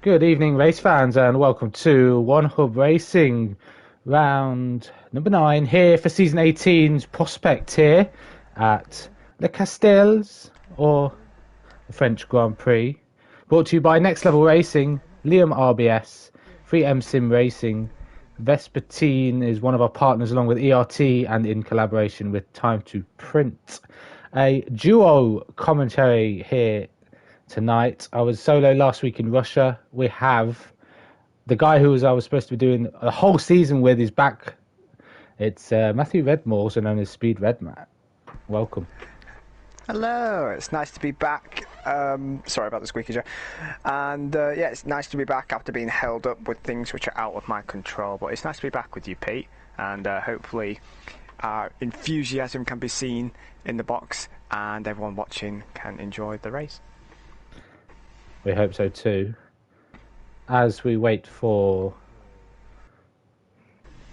Good evening, race fans, and welcome to One Hub Racing, round number 9 here for season 18's prospect here at Le Castellet, or the French Grand Prix. Brought to you by Next Level Racing, Liam RBS, 3M Sim Racing. Vespertine is one of our partners along with ERT and in collaboration with Time to Print. A duo commentary here tonight. I was solo last week in Russia. We have the guy I was supposed to be doing the whole season with is back. It's Matthew Redmore, also known as Speed Redmat. Welcome. Hello, it's nice to be back. Sorry about the squeaky chair. And yeah, it's nice to be back after being held up with things which are out of my control. But it's nice to be back with you, Pete. And hopefully our enthusiasm can be seen in the box and everyone watching can enjoy the race. We hope so too. As we wait for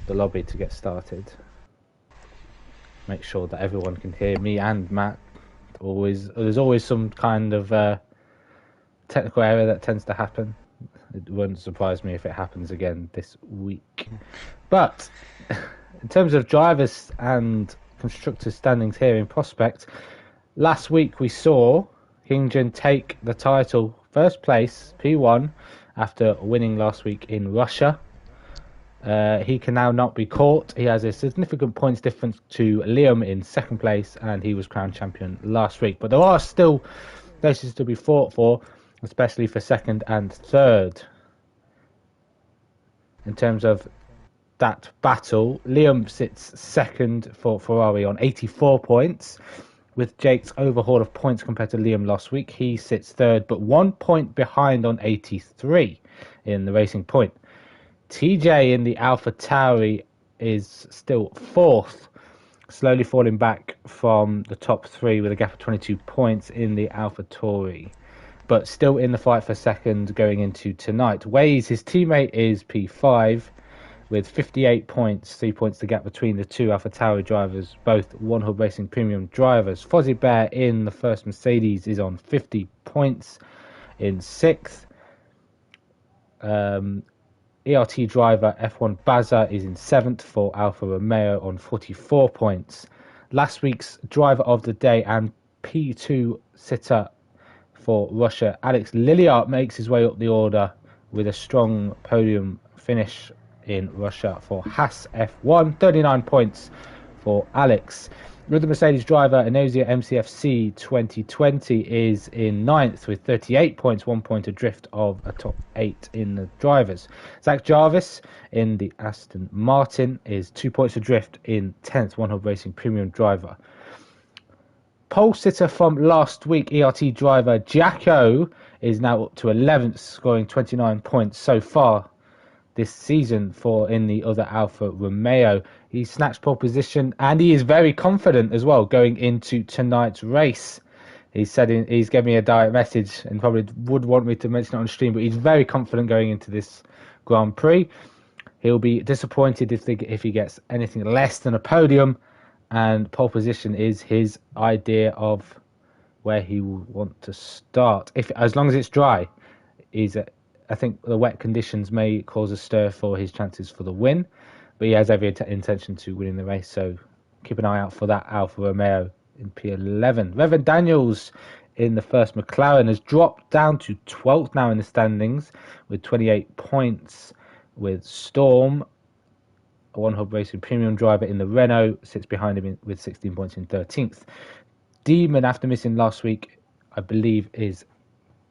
the lobby to get started, make sure that everyone can hear me and Matt. There's always some kind of technical error that tends to happen. It wouldn't surprise me if it happens again this week. But in terms of drivers and constructors standings here in Prospect, last week we saw Hingjin take the title, first place, P1, after winning last week in Russia. He can now not be caught. He has a significant points difference to Liam in second place, and he was crowned champion last week. But there are still places to be fought for, especially for second and third. In terms of that battle, Liam sits second for Ferrari on 84 points. With Jake's overhaul of points compared to Liam last week, he sits third, but 1 point behind on 83 in the Racing Point. TJ in the Alpha Tauri is still fourth, slowly falling back from the top three with a gap of 22 points in the Alpha Tauri, but still in the fight for second going into tonight. Waze, his teammate, is P5 with 58 points, 3 points the gap between the two Alpha Tauri drivers, both One Hub Racing Premium drivers. Fozzie Bear in the first Mercedes is on 50 points in sixth. ERT driver F1 Baza is in seventh for Alfa Romeo on 44 points. Last week's driver of the day and P2 sitter for Russia, Alex Lilliart, makes his way up the order with a strong podium finish in Russia for Haas F1, 39 points for Alex. The Mercedes driver, Enosia MCFC 2020, is in ninth with 38 points, 1 point adrift of a top 8 in the drivers. Zach Jarvis in the Aston Martin is 2 points adrift in 10th, One Hub Racing Premium driver. Pole sitter from last week, ERT driver Jacko, is now up to 11th, scoring 29 points so far this season in the other Alfa Romeo. He snatched pole position and he is very confident as well going into tonight's race. He's given me a direct message and probably would want me to mention it on stream, but he's very confident going into this Grand Prix. He'll be disappointed if he gets anything less than a podium, and pole position is his idea of where he will want to start. As long as it's dry, I think the wet conditions may cause a stir for his chances for the win, but he has every intention to winning the race, so keep an eye out for that Alfa Romeo in P11. Revan Daniels in the first McLaren has dropped down to 12th now in the standings with 28 points, with Storm, a One Hub Racing Premium driver in the Renault, sits behind him with 16 points in 13th. Demon, after missing last week, I believe is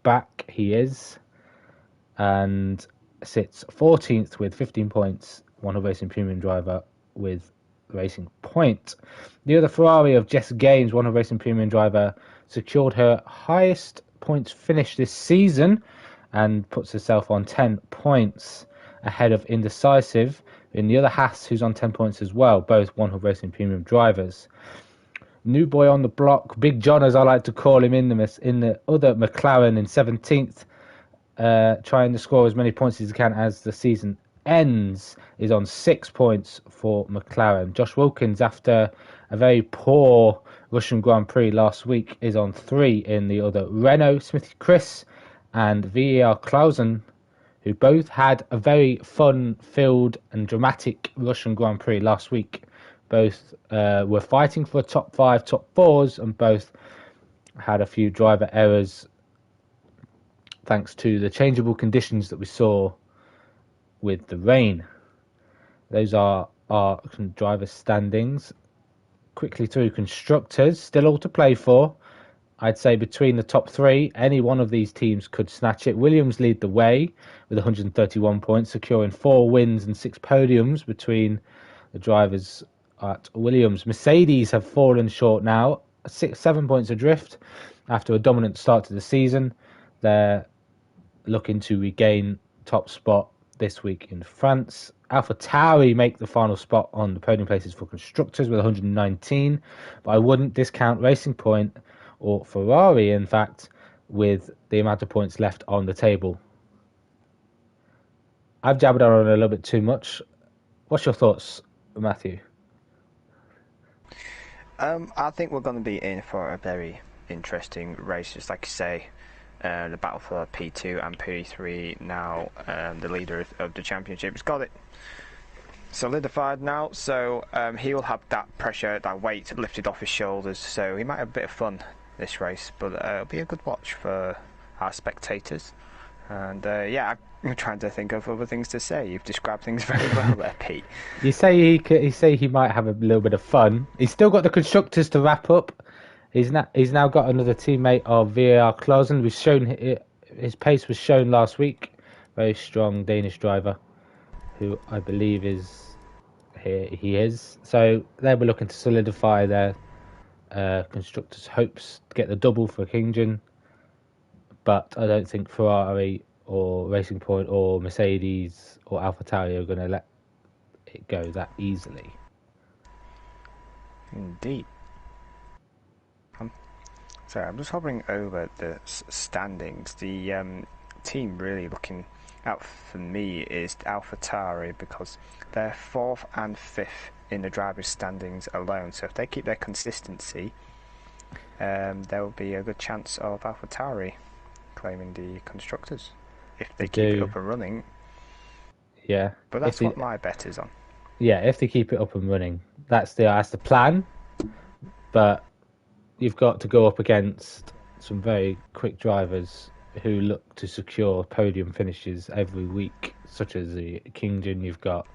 back. He is. And sits 14th with 15 points, One Hub Racing Premium driver with Racing Point. The other Ferrari of Jess Games, One Hub Racing Premium driver, secured her highest points finish this season and puts herself on 10 points ahead of Indecisive. In the other Haas, who's on 10 points as well, both One Hub Racing Premium drivers. New boy on the block, Big John as I like to call him, in the other McLaren in 17th. Trying to score as many points as he can as the season ends, is on 6 points for McLaren. Josh Wilkins, after a very poor Russian Grand Prix last week, is on 3 in the other Renault. Smithy Chris and VER Clausen who both had a very fun-filled and dramatic Russian Grand Prix last week. Both were fighting for top 5, top 4s, and both had a few driver errors thanks to the changeable conditions that we saw with the rain. Those are our driver standings. Quickly through constructors, still all to play for. I'd say between the top 3, any one of these teams could snatch it. Williams lead the way with 131 points, securing 4 wins and 6 podiums between the drivers at Williams. Mercedes have fallen short now, 7 points adrift after a dominant start to the season. They're looking to regain top spot this week in France. AlphaTauri make the final spot on the podium places for constructors with 119, but I wouldn't discount Racing Point or Ferrari, in fact, with the amount of points left on the table. I've jabbered on a little bit too much. What's your thoughts, Matthew? I think we're going to be in for a very interesting race, just like you say. The battle for P2 and P3 now. The leader of the championship has got it solidified now, so he will have that pressure, that weight lifted off his shoulders, so he might have a bit of fun this race, but it'll be a good watch for our spectators. And I'm trying to think of other things to say. You've described things very well there, Pete. You say he might have a little bit of fun. He's still got the constructors to wrap up. He's now got another teammate of VAR Clausen. We've shown his pace was shown last week. Very strong Danish driver, who I believe is here. He is. So they were looking to solidify their constructors' hopes to get the double for Kingdon. But I don't think Ferrari or Racing Point or Mercedes or AlphaTauri are going to let it go that easily. Indeed. Sorry, I'm just hovering over the standings. The team really looking out for me is AlphaTauri, because they're 4th and 5th in the drivers' standings alone. So if they keep their consistency, there will be a good chance of AlphaTauri claiming the constructors if they keep it up and running. Yeah, but that's what my bet is on. Yeah, if they keep it up and running, that's the plan. But you've got to go up against some very quick drivers who look to secure podium finishes every week, such as the Kingdon. You've got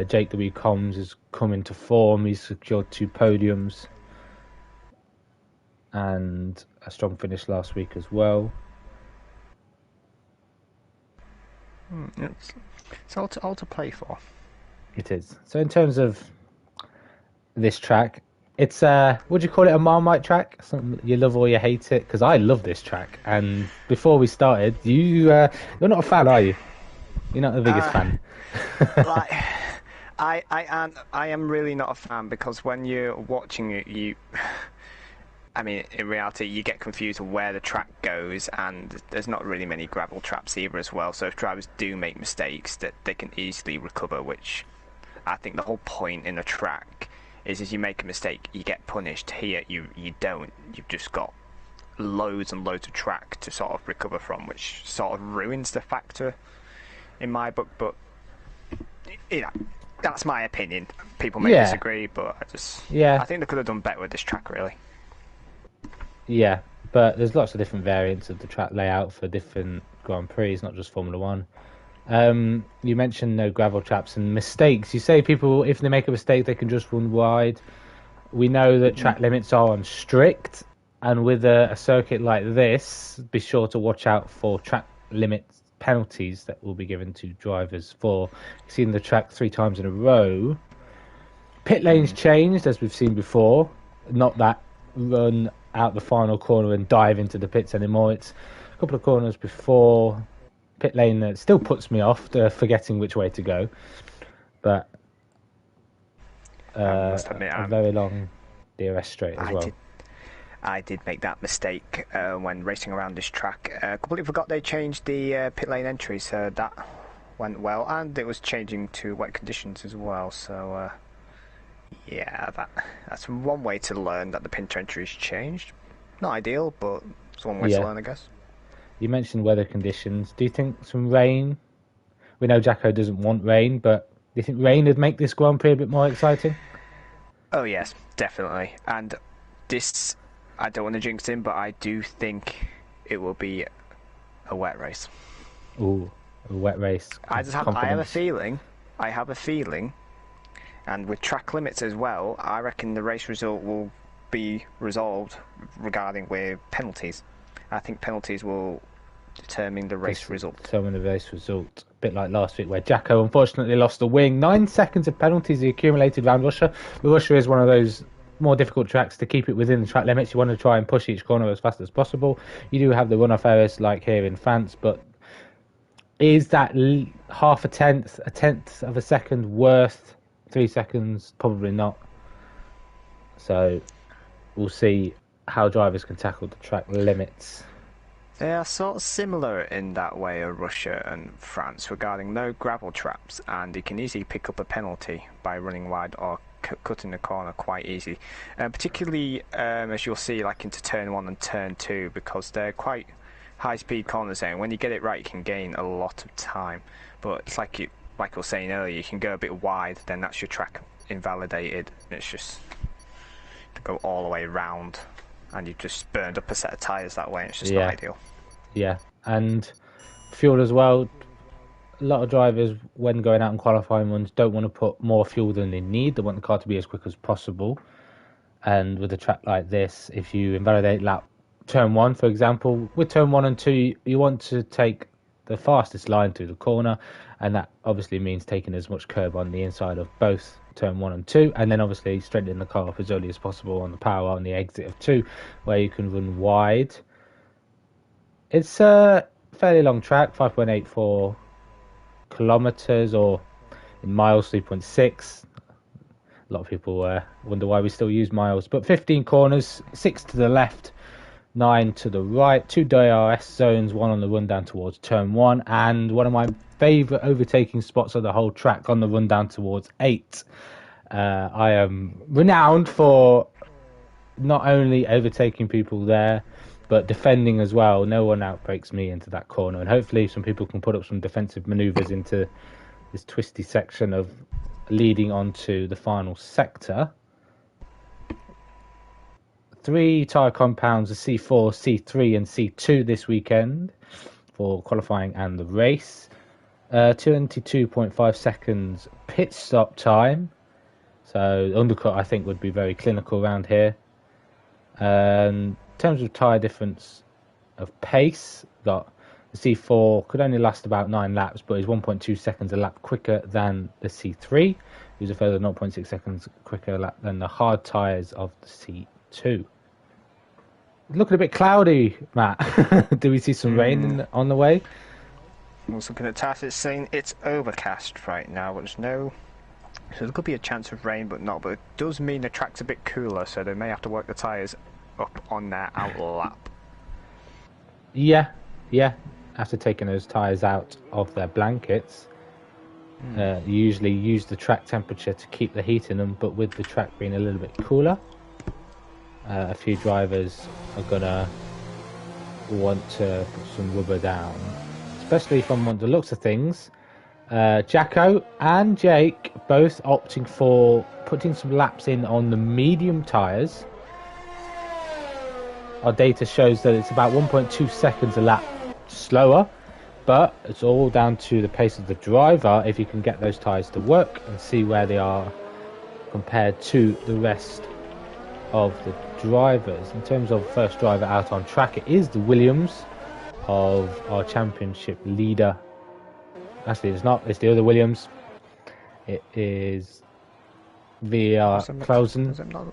Jake the Wee Combs has come into form. He's secured 2 podiums and a strong finish last week as well. It's all to play for. It is. So in terms of this track, it's would you call it a Marmite track? Something you love or you hate it? Because I love this track. And before we started, you're not a fan, are you? You're not the biggest fan. Like, I am really not a fan, because when you're watching it, I mean, in reality, you get confused of where the track goes, and there's not really many gravel traps either as well. So if drivers do make mistakes, that they can easily recover, which I think the whole point in a track is you make a mistake, you get punished. Here, you don't. You've just got loads and loads of track to sort of recover from, which sort of ruins the factor in my book. But that's my opinion. People may disagree, but I think they could have done better with this track, really. Yeah, but there's lots of different variants of the track layout for different Grand Prix, not just Formula One. You mentioned no gravel traps and mistakes. You say people, if they make a mistake, they can just run wide. We know that track limits are strict, and with a circuit like this, be sure to watch out for track limit penalties that will be given to drivers for seeing the track 3 times in a row. Pit lanes changed, as we've seen before. Not that run out the final corner and dive into the pits anymore. It's a couple of corners before pit lane that still puts me off, forgetting which way to go. But I must admit, a very long DRS straight as well. I did make that mistake when racing around this track. Completely forgot they changed the pit lane entry, so that went well, and it was changing to wet conditions as well. So that's one way to learn that the pit entry has changed. Not ideal, but it's one way to learn, I guess. You mentioned weather conditions. Do you think some rain? We know Jacko doesn't want rain, but do you think rain would make this Grand Prix a bit more exciting? Oh yes, definitely. And this, I don't want to jinx him, but I do think it will be a wet race. Ooh, a wet race. I have a feeling. I have a feeling, and with track limits as well, I reckon the race result will be resolved regarding with penalties. I think penalties will determine the race result. Determine the race result. A bit like last week where Jacko unfortunately lost the wing. 9 seconds of penalties he accumulated around Russia. But Russia is one of those more difficult tracks to keep it within the track limits. You want to try and push each corner as fast as possible. You do have the runoff errors like here in France, but is that half a tenth of a second worth 3 seconds? Probably not. So we'll see how drivers can tackle the track limits. They are sort of similar in that way of Russia and France regarding no gravel traps, and you can easily pick up a penalty by running wide or cutting the corner quite easy. Particularly as you'll see like into turn 1 and turn 2, because they're quite high speed corners there, and when you get it right you can gain a lot of time. But it's like I was saying earlier, you can go a bit wide, then that's your track invalidated. It's just to go all the way round, and you've just burned up a set of tyres that way. It's just not ideal. Yeah, and fuel as well. A lot of drivers, when going out and qualifying runs, don't want to put more fuel than they need. They want the car to be as quick as possible. And with a track like this, if you invalidate turn 1, for example, with turn 1 and 2, you want to take the fastest line through the corner, and that obviously means taking as much curb on the inside of both turn 1 and 2, and then obviously straightening the car up as early as possible on the power on the exit of 2, where you can run wide. It's a fairly long track, 5.84 kilometers, or in miles 3.6. A lot of people wonder why we still use miles, but 15 corners, 6 to the left, 9 to the right, 2 DRS zones, 1 on the run down towards turn 1, and one of my favourite overtaking spots of the whole track on the run down towards 8. I am renowned for not only overtaking people there, but defending as well. No one outbreaks me into that corner, and hopefully some people can put up some defensive manoeuvres into this twisty section of leading onto the final sector. 3 tyre compounds, a C4, C3 and C2 this weekend for qualifying and the race. 22.5 seconds pit stop time. So undercut, I think, would be very clinical around here. In terms of tyre difference of pace, got the C4 could only last about 9 laps, but is 1.2 seconds a lap quicker than the C3, who's a further 0.6 seconds quicker lap than the hard tyres of the C2. Looking a bit cloudy, Matt. Do we see some rain on the way? I was looking at TAS, it's saying it's overcast right now, but so there could be a chance of rain, but not. But it does mean the track's a bit cooler, so they may have to work the tyres up on their outer lap. Yeah. After taking those tyres out of their blankets, you usually use the track temperature to keep the heat in them, but with the track being a little bit cooler, a few drivers are gonna want to put some rubber down, especially from the looks of things. Jacko and Jake both opting for putting some laps in on the medium tyres. Our data shows that it's about 1.2 seconds a lap slower, but it's all down to the pace of the driver if you can get those tyres to work and see where they are compared to the rest of the drivers. In terms of first driver out on track, it is the Williams of our championship leader. Actually, it's not. It's the other Williams. It is via Clausen. Is it not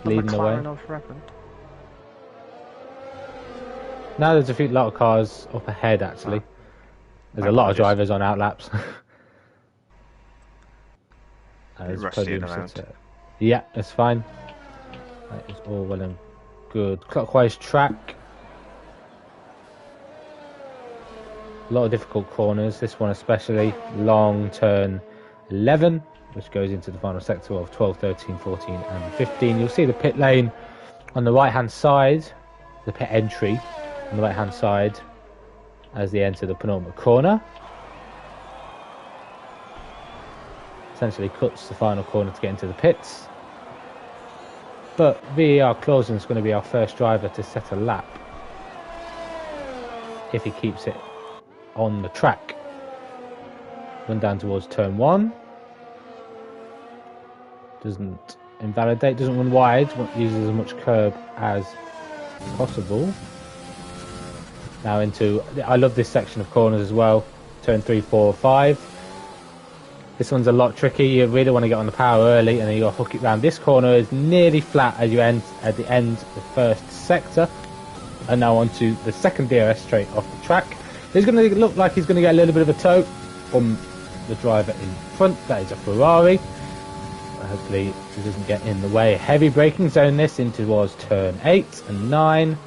the leading McLaren the way. of Revan? Now there's a lot of cars up ahead, actually. There's a lot of drivers on outlaps. Yeah, it's fine. That is all well and good. Clockwise track. A lot of difficult corners. This one especially. Long turn 11, which goes into the final sector of 12, 13, 14 and 15. You'll see the pit lane on the right hand side. the pit entry on the right hand side as they enter the penultimate corner. Essentially cuts the final corner to get into the pits. But VAR Clausen is going to be our first driver to set a lap if he keeps it on the track. Run down towards turn 1. Doesn't invalidate, doesn't run wide, uses as much curb as possible. Now into, I love this section of corners as well. Turn 3, 4, 5. This one's a lot tricky. You really want to get on the power early, and then you got to hook it round. This corner is nearly flat as you end at the end of the first sector, and now onto the second DRS straight off the track. He's going to look like he's going to get a little bit of a tow from the driver in front. That is a Ferrari. Hopefully he doesn't get in the way. Heavy braking zone this in towards turn 8 and 9.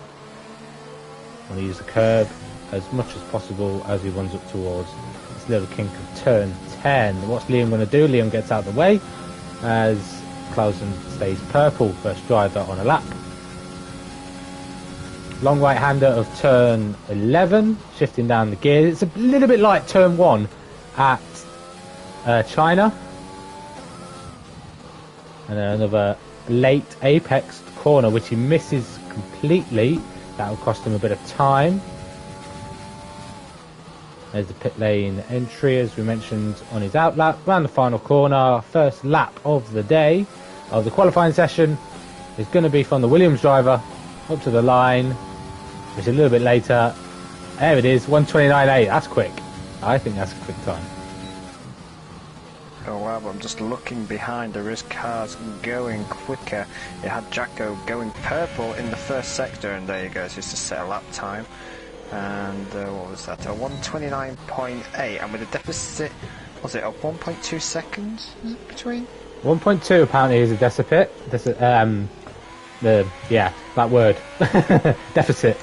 Want to use the curb as much as possible as he runs up towards this little kink of turn 10. What's Liam going to do? Liam gets out of the way as Clausen stays purple, first driver on a lap. Long right hander of turn 11, shifting down the gear. It's a little bit like turn 1 at China. And then another late apex corner which he misses completely. That will cost him a bit of time. There's the pit lane entry, as we mentioned, on his outlap. Round the final corner, first lap of the day of the qualifying session is going to be from the Williams driver up to the line, which is a little bit later. There it is, 1:29.8. That's quick. I think that's a quick time. Oh wow, but I'm just looking behind. There is cars going quicker. It had Jacko going purple in the first sector, and there you go. It's just a set a lap time. And what was that? A 1:29.8, and with a deficit, was it a 1.2 seconds between? 1.2 apparently is a deficit. That word. Deficit.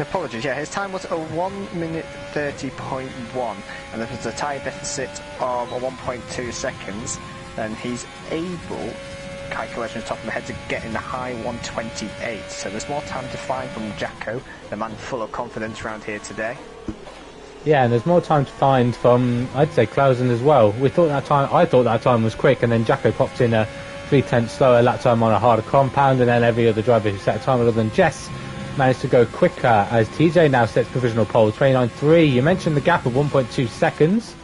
Apologies, yeah, his time was a 1:30.1, and if there's a tyre deficit of a 1.2 seconds, then he's able, calculation top of my head, to get in the high 1:28. So there's more time to find from Jacko, the man full of confidence around here today. Yeah, and there's more time to find from, I'd say, Clausen as well. I thought that time was quick, and then Jacko popped in a 3/10 slower lap time on a harder compound, and then every other driver who set a time other than Jess managed to go quicker, as TJ now sets provisional pole 29.3. You mentioned the gap of 1.2 seconds.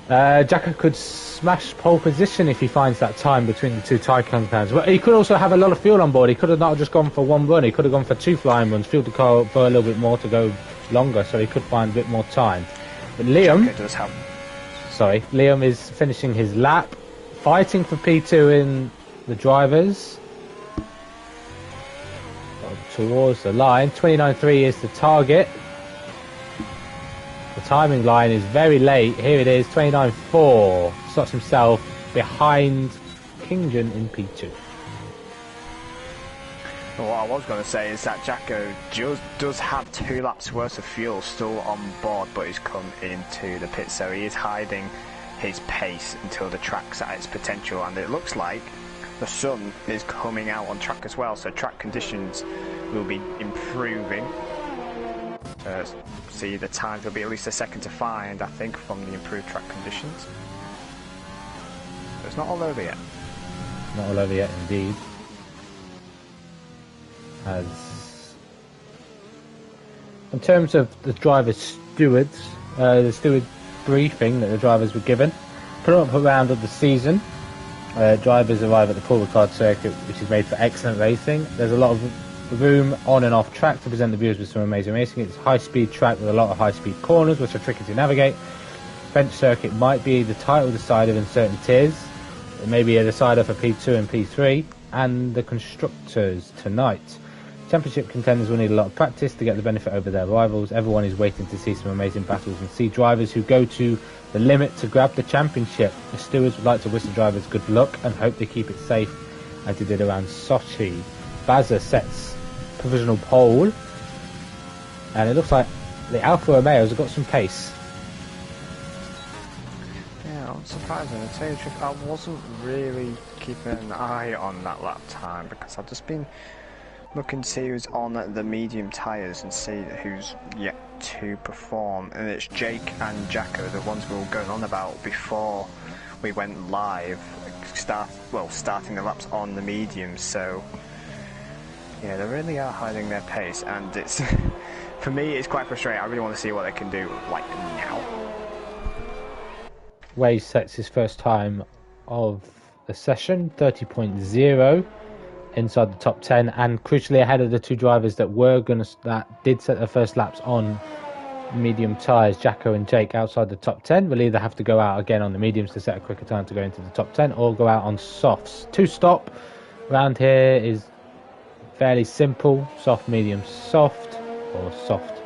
Jacko could smash pole position if he finds that time between the two tyre compounds. But he could also have a lot of fuel on board. He could have not just gone for one run, he could have gone for 2 flying runs, fueled the car up for a little bit more to go longer, so he could find a bit more time. But Liam is finishing his lap, fighting for P2 in the drivers. Towards the line, 29.3 is the target. The timing line is very late. Here it is, 29.4. Slots himself behind Kingdon in P2. Well, what I was going to say is that Jacko does have 2 laps worth of fuel still on board, but he's come into the pit, so he is hiding his pace until the track's at its potential, and it looks like the sun is coming out on track as well, so track conditions will be improving. See, the times will be at least a second to find, I think, from the improved track conditions. So it's not all over yet. Not all over yet, indeed. As in terms of the driver's stewards, the steward briefing that the drivers were given, put up around of the season. Drivers arrive at the Paul Ricard circuit, which is made for excellent racing. There's a lot of room on and off track to present the viewers with some amazing racing. It's a high-speed track with a lot of high-speed corners, which are tricky to navigate. Bench circuit might be the title decider in certain tiers. It may be a decider for P2 and P3, and the constructors tonight. Championship contenders will need a lot of practice to get the benefit over their rivals. Everyone is waiting to see some amazing battles and see drivers who go to the limit to grab the championship. The stewards would like to wish the drivers good luck and hope they keep it safe as they did around Sochi. Baza sets provisional pole, and it looks like the Alfa Romeos have got some pace. Yeah, I'm surprised. To tell you the truth, I wasn't really keeping an eye on that lap time because I've just been Looking to see who's on the medium tyres and see who's yet to perform. And it's Jake and Jacko, the ones we were going on about before we went live, starting the laps on the mediums. So yeah, they really are hiding their pace, and it's for me it's quite frustrating. I really want to see what they can do like now. Wade sets his first time of the session, 30.0 inside the top 10, and crucially ahead of the two drivers that did set their first laps on medium tyres. Jacko and Jake outside the top 10 will either have to go out again on the mediums to set a quicker time to go into the top 10, or go out on softs. Two stop around here is fairly simple: soft, medium, soft, or soft,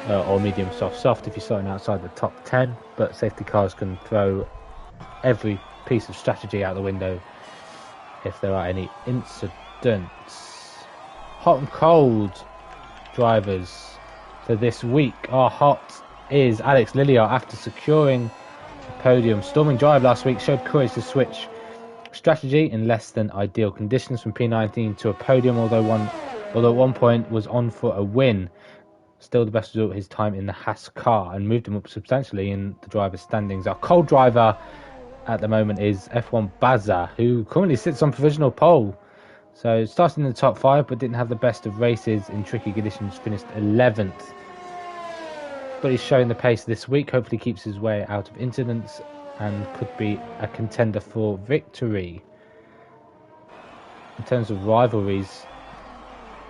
or medium, soft, soft if you're starting outside the top 10. But safety cars can throw every piece of strategy out the window if there are any incidents. Hot and cold drivers for this week. Our hot is Alex Lilliard. After securing the podium, storming drive last week, showed courage to switch strategy in less than ideal conditions from P19 to a podium, although at one point was on for a win. Still the best result his time in the Haas car, and moved him up substantially in the driver's standings. Our cold driver at the moment is F1 Baza, who currently sits on provisional pole. So started in the top 5 but didn't have the best of races in tricky conditions, finished 11th. But he's showing the pace this week, hopefully keeps his way out of incidents and could be a contender for victory. In terms of rivalries,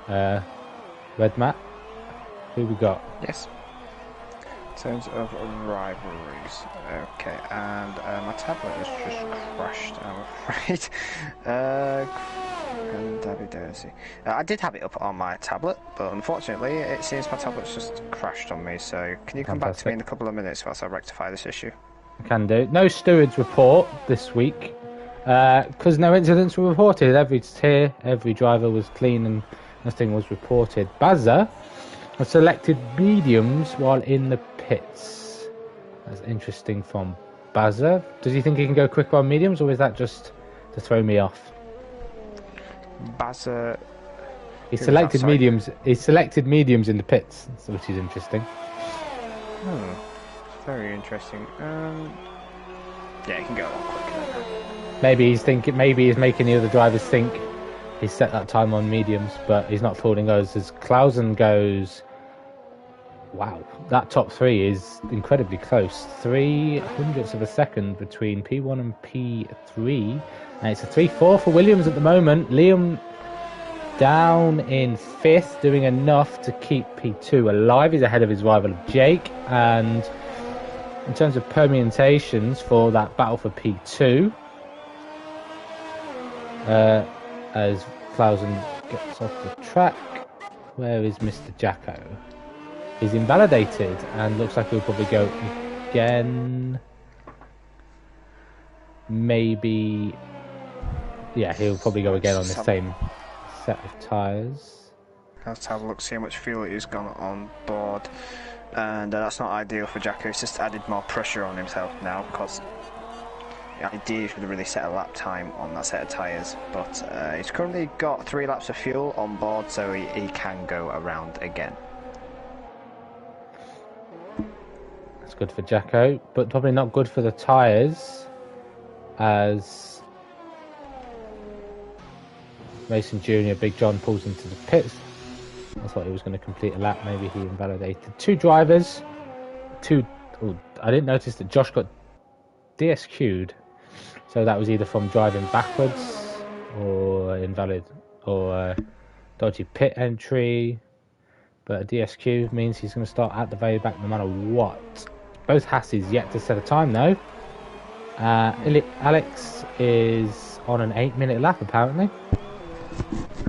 Red Matt, who we got? Yes. In terms of rivalries, okay, and my tablet has just crashed, I'm afraid. And Dabby Daisy. I did have it up on my tablet, but unfortunately it seems my tablet's just crashed on me, so can you come back to me in a couple of minutes whilst I rectify this issue? Can do. No stewards report this week, because no incidents were reported. Every driver was clean and nothing was reported. Baza has selected mediums while in the pits. That's interesting from Baza. Does he think he can go quicker on mediums, or is that just to throw me off? Baza... He selected mediums. He selected mediums in the pits, which is interesting. Very interesting. Yeah, he can go a lot quicker. Maybe he's making the other drivers think he's set that time on mediums, but he's not fooling us. As Clausen goes, wow, that top 3 is incredibly close. 0.03 of a second between P1 and P3, and it's a 3-4 for Williams at the moment. Liam down in 5th, doing enough to keep P2 alive. He's ahead of his rival Jake, and in terms of permutations for that battle for P2, as Clausen gets off the track, where is Mr. Jacko? He's invalidated, and looks like he'll probably go again. Maybe, yeah, he'll probably go again on the same set of tyres. Let's have a look, see how much fuel he's gone on board. And that's not ideal for Jacko. It's just added more pressure on himself now, because ideally he should have really set a lap time on that set of tyres. But he's currently got 3 laps of fuel on board, so he can go around again. That's good for Jacko, but probably not good for the tyres, as Mason Jr. Big John pulls into the pits. I thought he was going to complete a lap. Maybe he invalidated 2 drivers. I didn't notice that Josh got DSQ'd, so that was either from driving backwards or invalid or dodgy pit entry. But a DSQ means he's going to start at the very back no matter what. Both Hasses yet to set a time though. Alex is on an 8-minute lap apparently,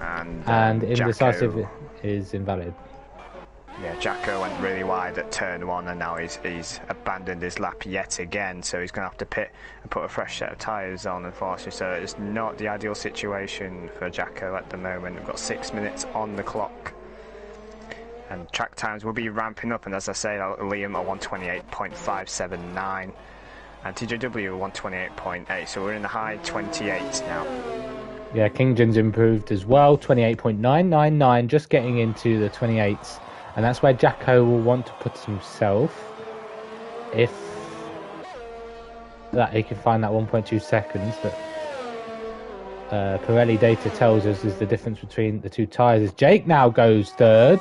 and indecisive Jacko is invalid. Yeah, Jacko went really wide at turn 1, and now he's abandoned his lap yet again, so he's going to have to pit and put a fresh set of tyres on, unfortunately. So it's not the ideal situation for Jacko at the moment. We've got 6 minutes on the clock, and track times will be ramping up, and as I say, Liam at 128.579 and TJW 128.8, so we're in the high 28s now. Yeah, Kington's improved as well, 28.999, just getting into the 28s. And that's where Jacko will want to put himself if that he can find that 1.2 seconds that Pirelli data tells us is the difference between the two tyres. As Jake now goes third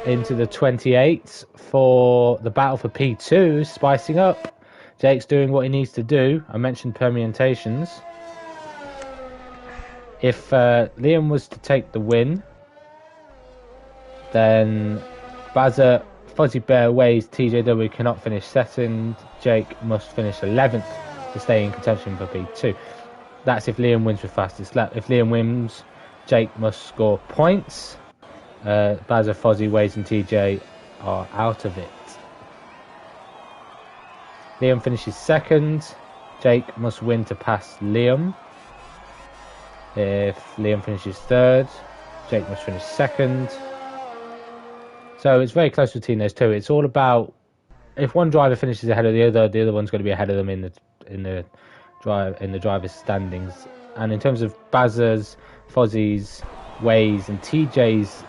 into the 28s for the battle for P2, spicing up. Jake's doing what he needs to do. I mentioned permutations. If Liam was to take the win, then Bazza, Fuzzy Bear, Ways, TJW cannot finish second. Jake must finish 11th to stay in contention for P2. That's if Liam wins with fastest lap. If Liam wins, Jake must score points. Bazza, Fuzzy, Ways and TJ are out of it. Liam finishes second. Jake must win to pass Liam. If Liam finishes third, Jake must finish second. So it's very close between those two. It's all about if one driver finishes ahead of the other one's going to be ahead of them in the driver's standings. And in terms of Bazza's, Fozzy's, Ways and TJ's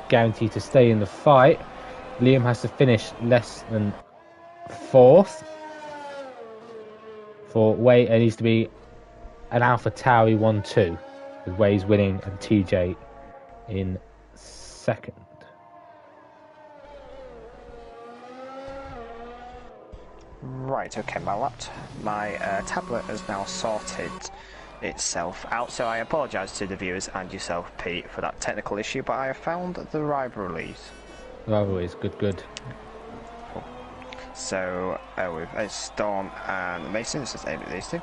guarantee to stay in the fight, Liam has to finish less than fourth. For Way, it needs to be an Alpha Tauri 1-2, with Ways winning and TJ in second. Right, okay, my tablet has now sorted itself out, so I apologise to the viewers and yourself, Pete, for that technical issue, but I have found the rivalries. Rivalries, good. So, with Storm and Mason, it's just aimed at these two.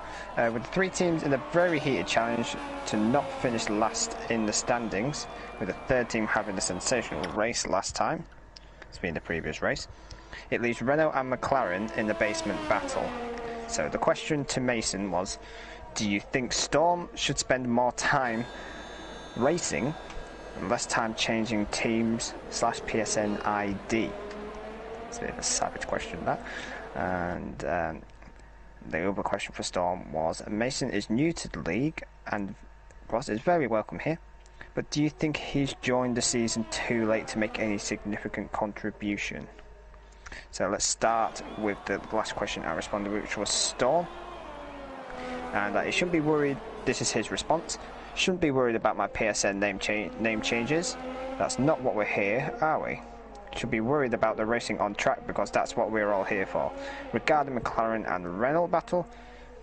With the three teams in a very heated challenge to not finish last in the standings, with the third team having a sensational race last time, it's been the previous race, it leaves Renault and McLaren in the basement battle. So the question to Mason was, do you think Storm should spend more time racing and less time changing teams / PSN ID? It's a bit of a savage question, that. And the other question for Storm was, Mason is new to the league and Ross is very welcome here, but do you think he's joined the season too late to make any significant contribution? So let's start with the last question I responded, which was Storm. And he shouldn't be worried, this is his response, shouldn't be worried about my PSN name changes. That's not what we're here, are we? Should be worried about the racing on track because that's what we're all here for. Regarding McLaren and Renault battle,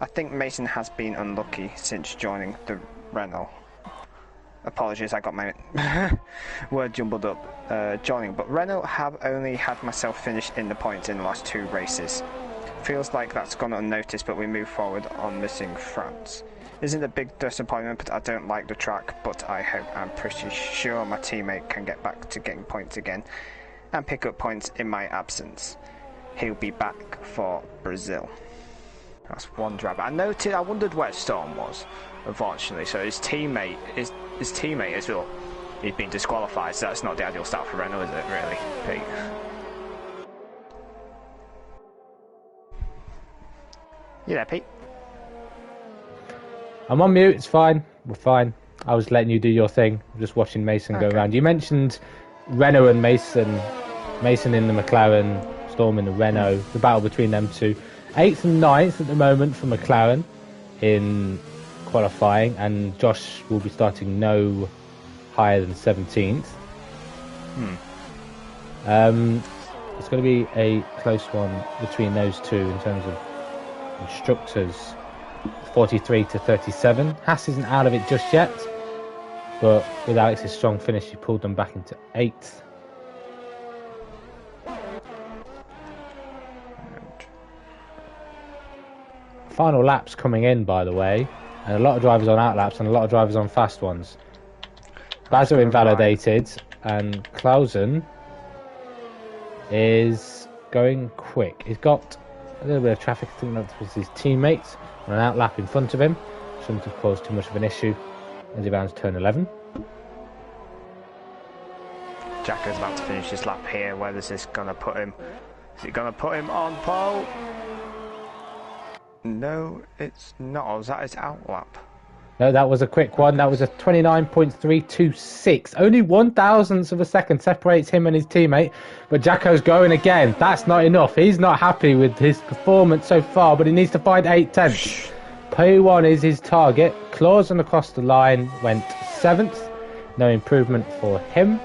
I think Mason has been unlucky since joining the Renault. Apologies, I got my word jumbled up joining, but Renault have only had myself finish in the points in the last two races. Feels like that's gone unnoticed, but we move forward on missing France. Isn't a big disappointment, but I don't like the track, but I'm pretty sure my teammate can get back to getting points again and pick up points in my absence. He'll be back for Brazil. That's one driver. I wondered where Storm was, unfortunately. So his teammate is well, he's been disqualified, so that's not the ideal start for Renault, is it, really, Pete? You there, Pete? I'm on mute, it's fine, we're fine. I was letting you do your thing, I'm just watching Mason go around. You mentioned Renault and Mason in the McLaren, Storm in the Renault, the battle between them two. 8th and 9th at the moment for McLaren in qualifying, and Josh will be starting no higher than 17th. It's going to be a close one between those two in terms of instructors, 43 to 37. Haas isn't out of it just yet, but with Alex's strong finish, he pulled them back into 8th. Final laps coming in, by the way, and a lot of drivers on outlaps and a lot of drivers on fast ones. Bazza invalidated, and Clausen is going quick. He's got a little bit of traffic. I think that was his teammates on an outlap in front of him. Shouldn't have caused too much of an issue as he rounds turn 11. Jacko's about to finish his lap here. Where is this going to put him? Is it going to put him on pole? No, it's not. Or was that his outlap? No, that was a quick one. That was a 29.326. Only 1,000th of a second separates him and his teammate. But Jacko's going again. That's not enough. He's not happy with his performance so far, but he needs to find 8/10. P1 is his target. Clausen across the line went 7th. No improvement for him.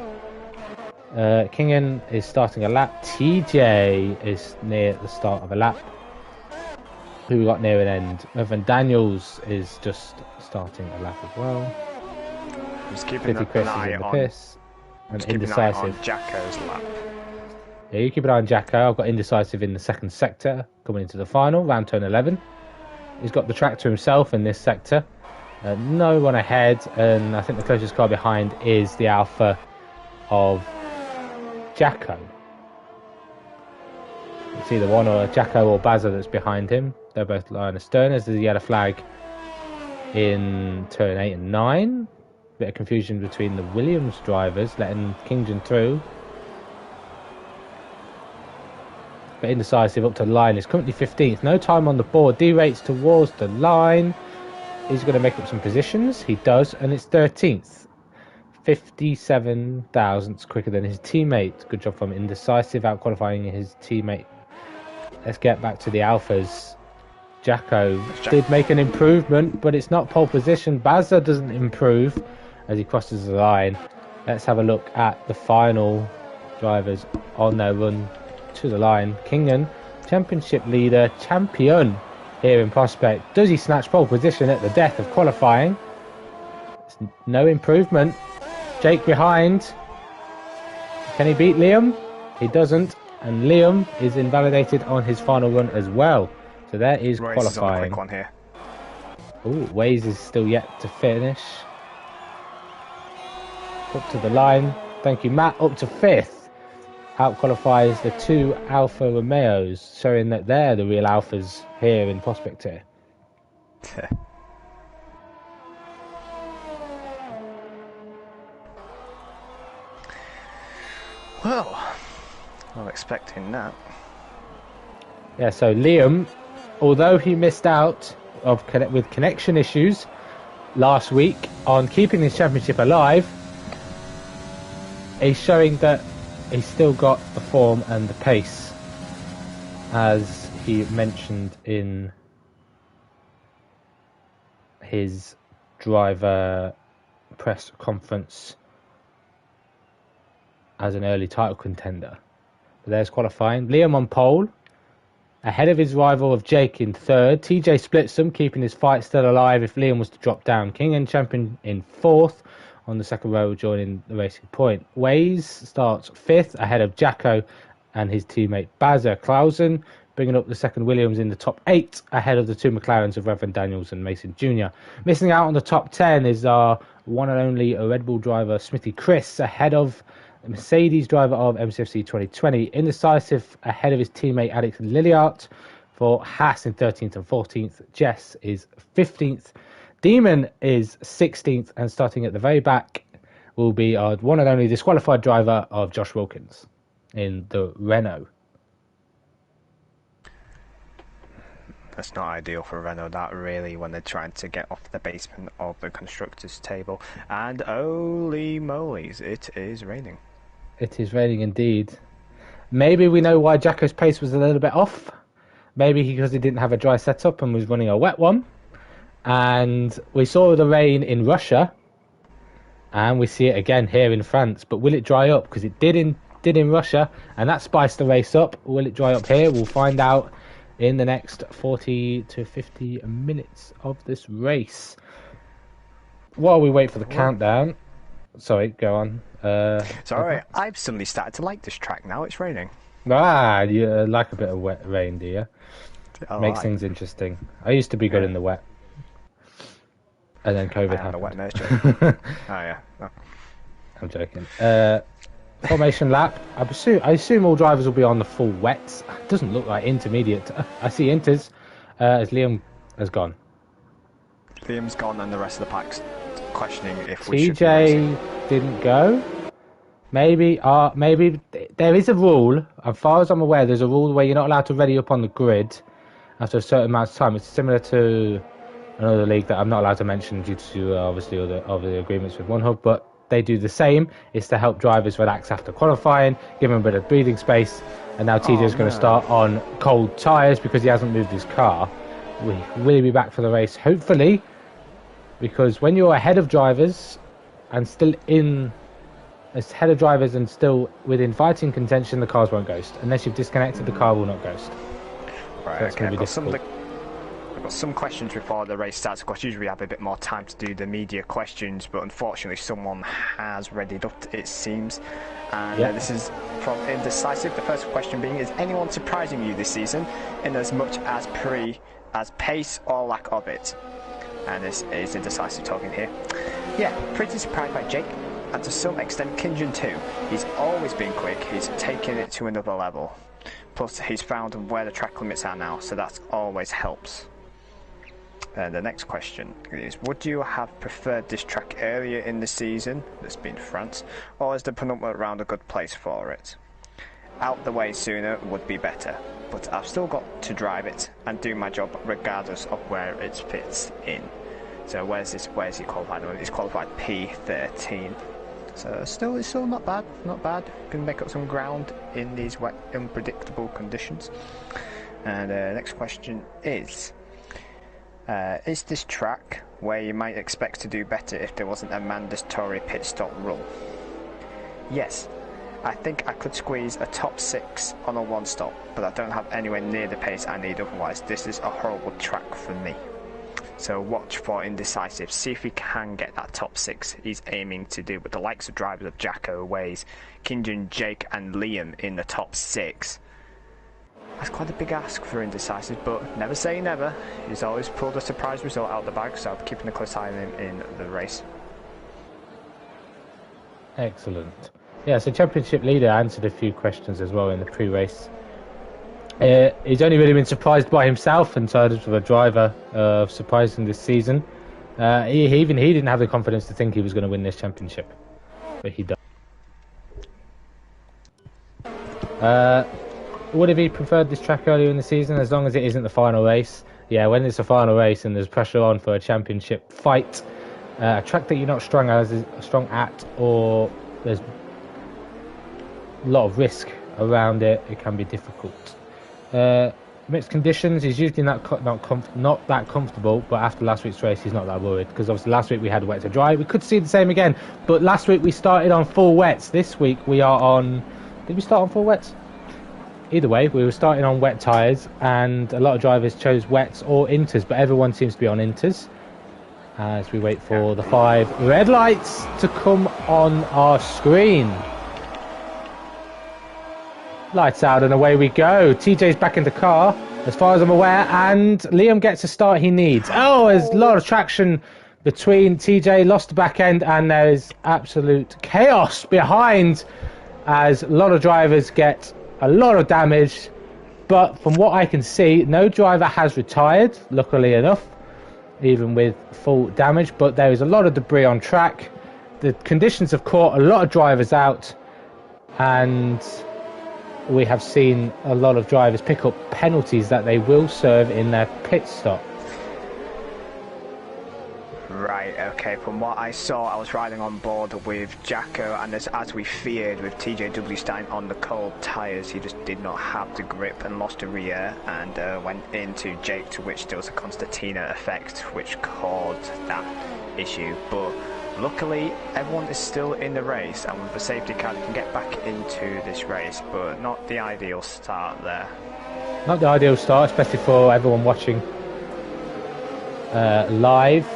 Kingen is starting a lap. TJ is near the start of a lap. Who we got near an end? Evan Daniels is just starting a lap as well. He's keeping an eye on piss. And indecisive. Jacko's lap. Yeah, you keep an eye on Jacko. I've got indecisive in the second sector coming into the final, round turn 11. He's got the track to himself in this sector. No one ahead, and I think the closest car behind is the Alpha of Jacko. It's either one or Jacko or Bazza that's behind him. They're both lying astern as the yellow flag in turn 8 and 9. Bit of confusion between the Williams drivers, letting Kingen through. But indecisive up to the line is currently 15th. No time on the board. D-rates towards the line. He's going to make up some positions. He does, and it's 13th. 57 thousandths quicker than his teammate. Good job from indecisive, out qualifying his teammate. Let's get back to the Alphas. Jacko did make an improvement, but it's not pole position. Bazza doesn't improve as he crosses the line. Let's have a look at the final drivers on their run to the line. Kingen, championship leader, champion here in Prospect. Does he snatch pole position at the death of qualifying? It's no improvement. Jake behind. Can he beat Liam? He doesn't, and Liam is invalidated on his final run as well. So there is Royce qualifying. is on a quick one here. Ooh, Waze is still yet to finish. Up to the line. Thank you, Matt. Up to 5th. Out qualifies the two Alfa Romeos, showing that they're the real Alphas here in Prospect here. Well, I'm expecting that. Yeah, so Liam, although he missed out with connection issues last week on keeping his championship alive, he's showing that he's still got the form and the pace, as he mentioned in his driver press conference as an early title contender. But there's qualifying. Liam on pole, ahead of his rival of Jake in 3rd. TJ splits them, keeping his fight still alive if Liam was to drop down. Kingen champion in 4th. On the second row, joining the racing point. Waze starts 5th, ahead of Jacko and his teammate Bazza. Clausen bringing up the second Williams in the top 8, ahead of the two McLarens of Reverend Daniels and Mason Jr. Missing out on the top 10 is our one and only Red Bull driver, Smithy Chris, ahead of the Mercedes driver of MCFC 2020. Indecisive, ahead of his teammate Alex Lilliart for Haas in 13th and 14th. Jess is 15th. Demon is 16th, and starting at the very back will be our one and only disqualified driver of Josh Wilkins in the Renault. That's not ideal for Renault, that really, when they're trying to get off the basement of the constructors table. And holy moly's, it is raining. It is raining indeed. Maybe we know why Jacko's pace was a little bit off. Maybe because he didn't have a dry setup and was running a wet one. And we saw the rain in Russia, and we see it again here in France. But will it dry up? Because it did in Russia, and that spiced the race up. Will it dry up here? We'll find out in the next 40 to 50 minutes of this race. While we wait for the countdown, sorry, go on. Sorry, I've suddenly started to like this track now. It's raining. You like a bit of wet rain, do you? Makes things interesting. I used to be good in the wet. And then COVID happened. The wet nurture. Yeah. Oh. I'm joking. Formation lap. I assume all drivers will be on the full wets. It doesn't look like intermediate. I see Inters as Liam has gone. Liam's gone, and the rest of the pack's questioning if we should. TJ didn't go. Maybe there is a rule. As far as I'm aware, there's a rule where you're not allowed to ready up on the grid after a certain amount of time. It's similar to another league that I'm not allowed to mention due to obviously other agreements with One Hub, but they do the same. It's to help drivers relax after qualifying, give them a bit of breathing space. And now TJ is going to start on cold tyres because he hasn't moved his car. Will he be back for the race? Hopefully, because when you're ahead of drivers and still within fighting contention, the cars won't ghost. Unless you've disconnected, the car will not ghost. Right, So okay, I've got some questions before the race starts. Of course, usually we have a bit more time to do the media questions, but unfortunately someone has readied up, it seems. And this is from Indecisive. The first question being, is anyone surprising you this season in as much as pace or lack of it? And this is Indecisive talking here. Yeah, pretty surprised by Jake, and to some extent Kinjin too. He's always been quick, he's taken it to another level. Plus he's found where the track limits are now, so that always helps. The next question is, would you have preferred this track earlier in the season, that's been France, or is the penultimate round a good place for it? Out the way sooner would be better, but I've still got to drive it and do my job regardless of where it fits in. So where's he qualified? He's qualified P13. So it's still not bad, Can make up some ground in these wet, unpredictable conditions. And next question is this track where you might expect to do better if there wasn't a mandatory pit stop rule? Yes, I think I could squeeze a top 6 on a one stop, but I don't have anywhere near the pace I need otherwise. This is a horrible track for me. So watch for Indecisive, see if he can get that top 6 he's aiming to do, with the likes of drivers of Jacko, Waze, Kinjin, Jake and Liam in the top 6. That's quite a big ask for Indecisive, but never say never. He's always pulled a surprise result out of the bag, so I'm keeping a close eye on him in the race. Excellent. Yeah, so Championship Leader answered a few questions as well in the pre-race. He's only really been surprised by himself in terms of a driver surprising this season. He didn't have the confidence to think he was going to win this championship, but he does. Would have he preferred this track earlier in the season, as long as it isn't the final race? Yeah, when it's a final race and there's pressure on for a championship fight, a track that you're not strong at, or there's a lot of risk around it, it can be difficult. Mixed conditions, he's usually not that comfortable, but after last week's race he's not that worried, because obviously last week we had wet to dry. We could see the same again, but last week we started on full wets. This week we are on... Did we start on full wets? Either way, we were starting on wet tyres, and a lot of drivers chose wets or inters, but everyone seems to be on inters as we wait for the 5 red lights to come on our screen. Lights out and away we go. TJ's back in the car, as far as I'm aware, and Liam gets a start he needs. Oh, there's a lot of traction between TJ, lost the back end, and there's absolute chaos behind as a lot of drivers get a lot of damage. But from what I can see, no driver has retired, luckily enough, even with full damage. But there is a lot of debris on track. The conditions have caught a lot of drivers out, and we have seen a lot of drivers pick up penalties that they will serve in their pit stop. Right, okay, from what I saw, I was riding on board with Jacko, and as we feared, with TJW starting on the cold tyres, he just did not have the grip and lost the rear, and went into Jake, to which there was a Constantina effect which caused that issue. But luckily everyone is still in the race, and with the safety car they can get back into this race, but not the ideal start there. Not the ideal start, especially for everyone watching live.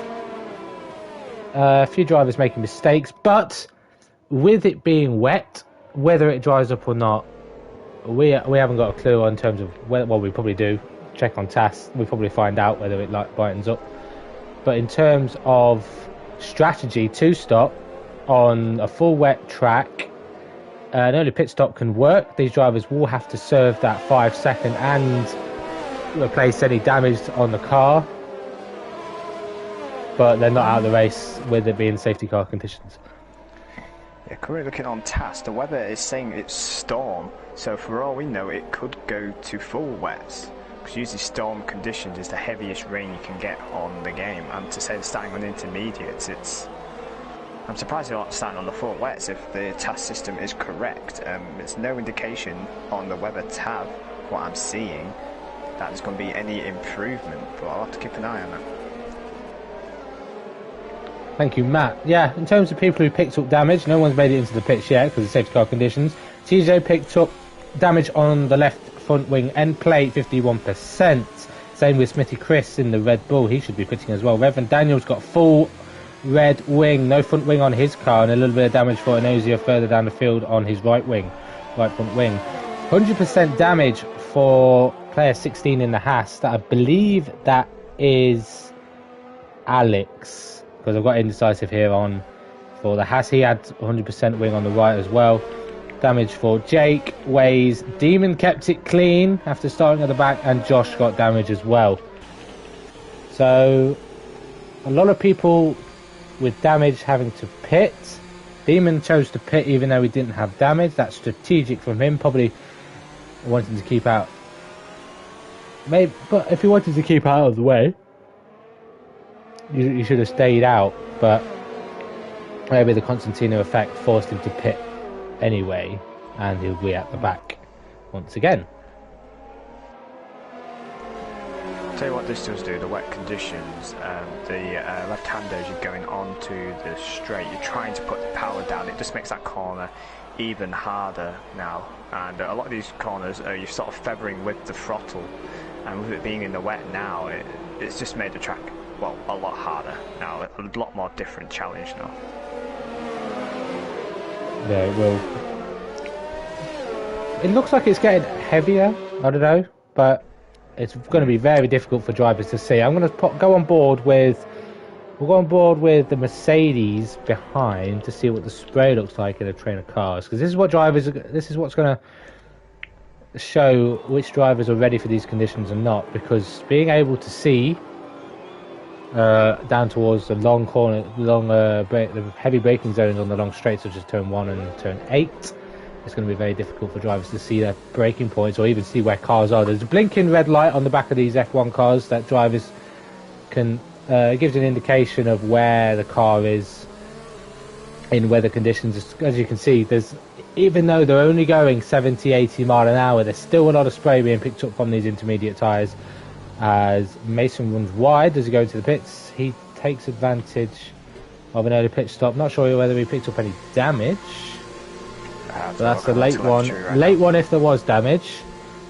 A few drivers making mistakes, but with it being wet, whether it dries up or not, we haven't got a clue in terms of whether. Well, we probably do check on TAS. We probably find out whether it lightens up. But in terms of strategy to stop on a full wet track, an early pit stop can work. These drivers will have to serve that 5 second and replace any damage on the car, but they're not out of the race with it being safety car conditions. Yeah, currently looking on TAS, the weather is saying it's storm, so for all we know it could go to full wets. because usually storm conditions is the heaviest rain you can get on the game, and to say they're starting on intermediates, I'm surprised they're not starting on the full wets if the task system is correct. There's no indication on the weather tab, what I'm seeing, that there's going to be any improvement, but I'll have to keep an eye on that. Thank you, Matt. Yeah, in terms of people who picked up damage, no one's made it into the pitch yet because of safety car conditions. TJ picked up damage on the left front wing end plate, 51%. Same with Smithy Chris in the Red Bull. He should be pitting as well. Reverend Daniel's got full red wing, no front wing on his car, and a little bit of damage for Anosio further down the field on his right front wing. 100% damage for player 16 in the Haas. That I believe that is Alex. Because I've got indecisive here on for the Haas. He had 100% wing on the right as well. Damage for Jake, Waze, Demon kept it clean after starting at the back, and Josh got damage as well. So a lot of people with damage having to pit. Demon chose to pit even though he didn't have damage. That's strategic from him, probably wanting to keep out. Maybe, but if he wanted to keep out of the way, you should have stayed out, but maybe the Constantino effect forced him to pit anyway, and he'll be at the back once again. Tell you what this does do, the wet conditions, the left-handers, you're going onto the straight, you're trying to put the power down, it just makes that corner even harder now, and a lot of these corners you're sort of feathering with the throttle, and with it being in the wet now, it's just made the track, well, a lot harder now, a lot more different challenge now. Yeah, it will. It looks like it's getting heavier, I don't know, but it's going to be very difficult for drivers to see. I'm going to go on board with the Mercedes behind to see what the spray looks like in a train of cars, because this is what's going to show which drivers are ready for these conditions and not, because being able to see down towards the long corner, the heavy braking zones on the long straights, such as turn 1 and turn 8, it's going to be very difficult for drivers to see their braking points or even see where cars are. There's a blinking red light on the back of these F1 cars that drivers can gives an indication of where the car is in weather conditions. As you can see, even though they're only going 70-80 mile an hour, there's still a lot of spray being picked up from these intermediate tyres. As Mason runs wide as he goes to the pits, he takes advantage of an early pit stop. Not sure whether he picked up any damage. But that's a late one. Late one if there was damage.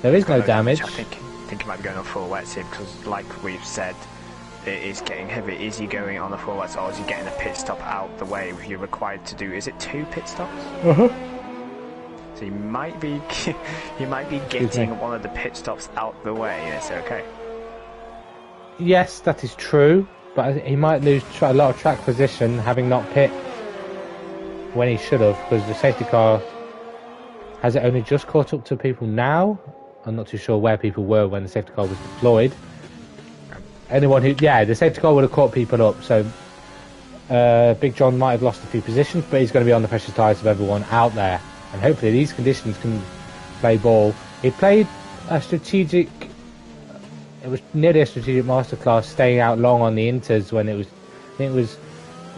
There is no damage. I think he might be going on full wets here, because like we've said, it is getting heavy. Is he going on the full wets, or is he getting a pit stop out the way? You're required to do, is it 2 pit stops? So you might be getting one of the pit stops out the way, and it's okay. Yes, that is true, but he might lose a lot of track position having not pit when he should have, because the safety car has it only just caught up to people now. I'm not too sure where people were when the safety car was deployed. The safety car would have caught people up, so Big John might have lost a few positions, but he's going to be on the precious tyres of everyone out there, and hopefully these conditions can play ball. He played a strategic, it was nearly a strategic masterclass, staying out long on the inters when it was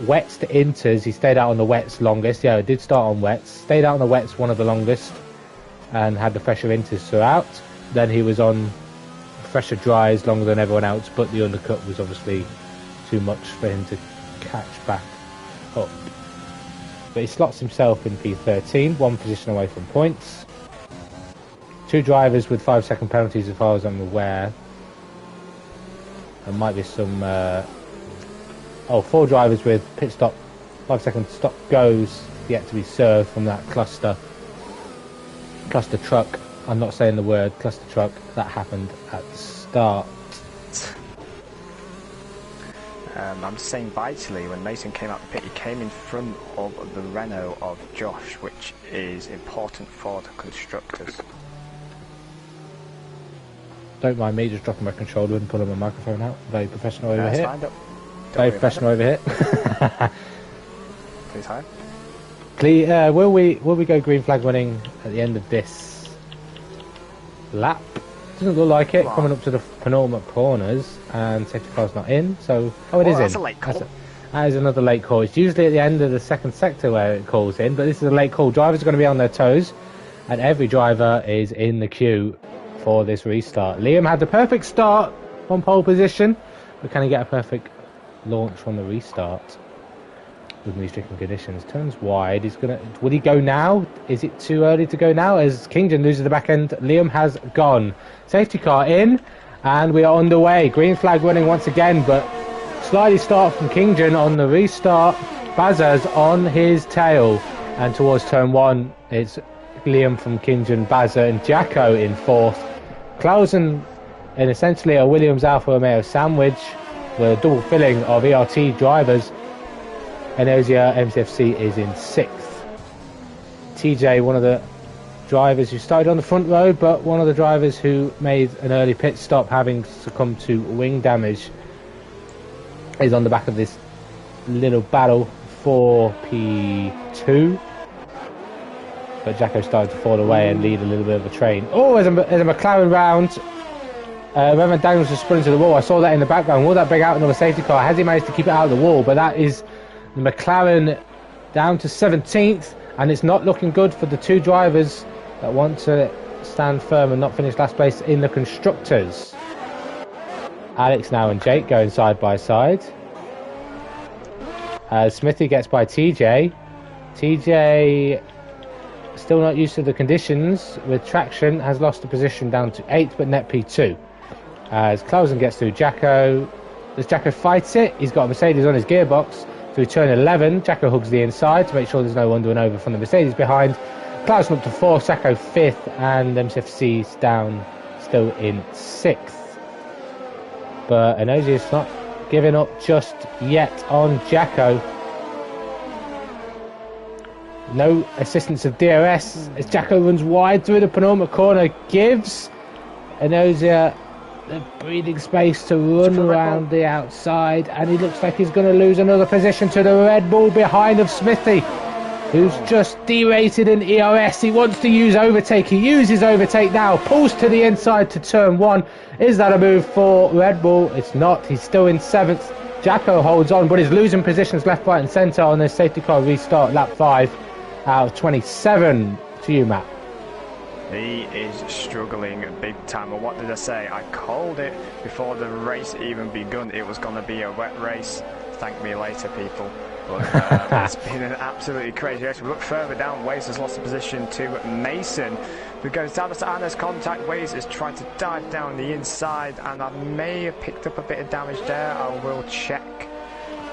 wets to inters. He stayed out on the wets longest. Yeah, it did start on wets, stayed out on the wets one of the longest, and had the fresher inters throughout. Then he was on fresher dries longer than everyone else, but the undercut was obviously too much for him to catch back up. But he slots himself in P13, 1 position away from points. 2 drivers with 5-second penalties as far as I'm aware. There might be some 4 drivers with pit stop, 5-second stop goes yet to be served from that cluster truck. I'm not saying the word cluster truck. That happened at the start. I'm just saying vitally, when Mason came out the pit, he came in front of the Renault of Josh, which is important for the constructors. Don't mind me just dropping my controller and pulling my microphone out. Very professional over here. Fine, Very professional over here. Please hide. Will we go green flag running at the end of this lap? Doesn't look like it. Wow. Coming up to the penultimate corners, and safety car's not in. So, oh, it is in. That's a late call. That is another late call. It's usually at the end of the second sector where it calls in, but this is a late call. Drivers are going to be on their toes, and every driver is in the queue for this restart. Liam had the perfect start on pole position, but can he get a perfect launch from the restart with these stricken conditions? Turns wide. Would he go now? Is it too early to go now? As Kingdon loses the back end, Liam has gone. Safety car in, and we are underway. Green flag running once again, but slightly start from Kingdon on the restart. Bazza's on his tail, and towards turn 1, it's Liam from Kingdon, Bazza, and Jacko in 4th. Clausen in essentially a Williams Alfa Romeo sandwich with a double filling of ERT drivers. Enosia MCFC is in 6th. TJ, one of the drivers who started on the front row, but one of the drivers who made an early pit stop, having succumbed to wing damage, is on the back of this little battle for P2. But Jacko started to fall away and lead a little bit of a train. Oh, as a McLaren round. Reverend Daniels just spun into the wall. I saw that in the background. Will that bring out another safety car? Has he managed to keep it out of the wall? But that is the McLaren down to 17th, and it's not looking good for the two drivers that want to stand firm and not finish last place in the constructors. Alex now and Jake going side by side. Smithy gets by TJ. TJ still not used to the conditions with traction, has lost the position down to 8th, but net P2. As Clausen gets through Jacko. As Jacko fights it, he's got a Mercedes on his gearbox. Through turn 11, Jacko hugs the inside to make sure there's no under and over from the Mercedes behind. Clausen up to 4th, Jacko 5th, and MCFC's down still in 6th. But Enosius not giving up just yet on Jacko. No assistance of DRS as Jacko runs wide through the penultimate corner, gives Enosia the breathing space to run around the outside, and he looks like he's going to lose another position to the Red Bull behind of Smithy, who's just derated in ERS. He wants to use overtake. He uses overtake now, pulls to the inside to turn 1. Is that a move for Red Bull? It's not. He's still in 7th. Jacko holds on, but he's losing positions left, right and centre on this safety car restart lap 5 out of 27. To you, Matt. He is struggling big time. Well, what did I say? I called it before the race even begun. It was going to be a wet race. Thank me later, people. But it's been an absolutely crazy race. We look further down. Waze has lost the position to Mason, who goes down to Anna's contact. Waze is trying to dive down the inside, and I may have picked up a bit of damage there. I will check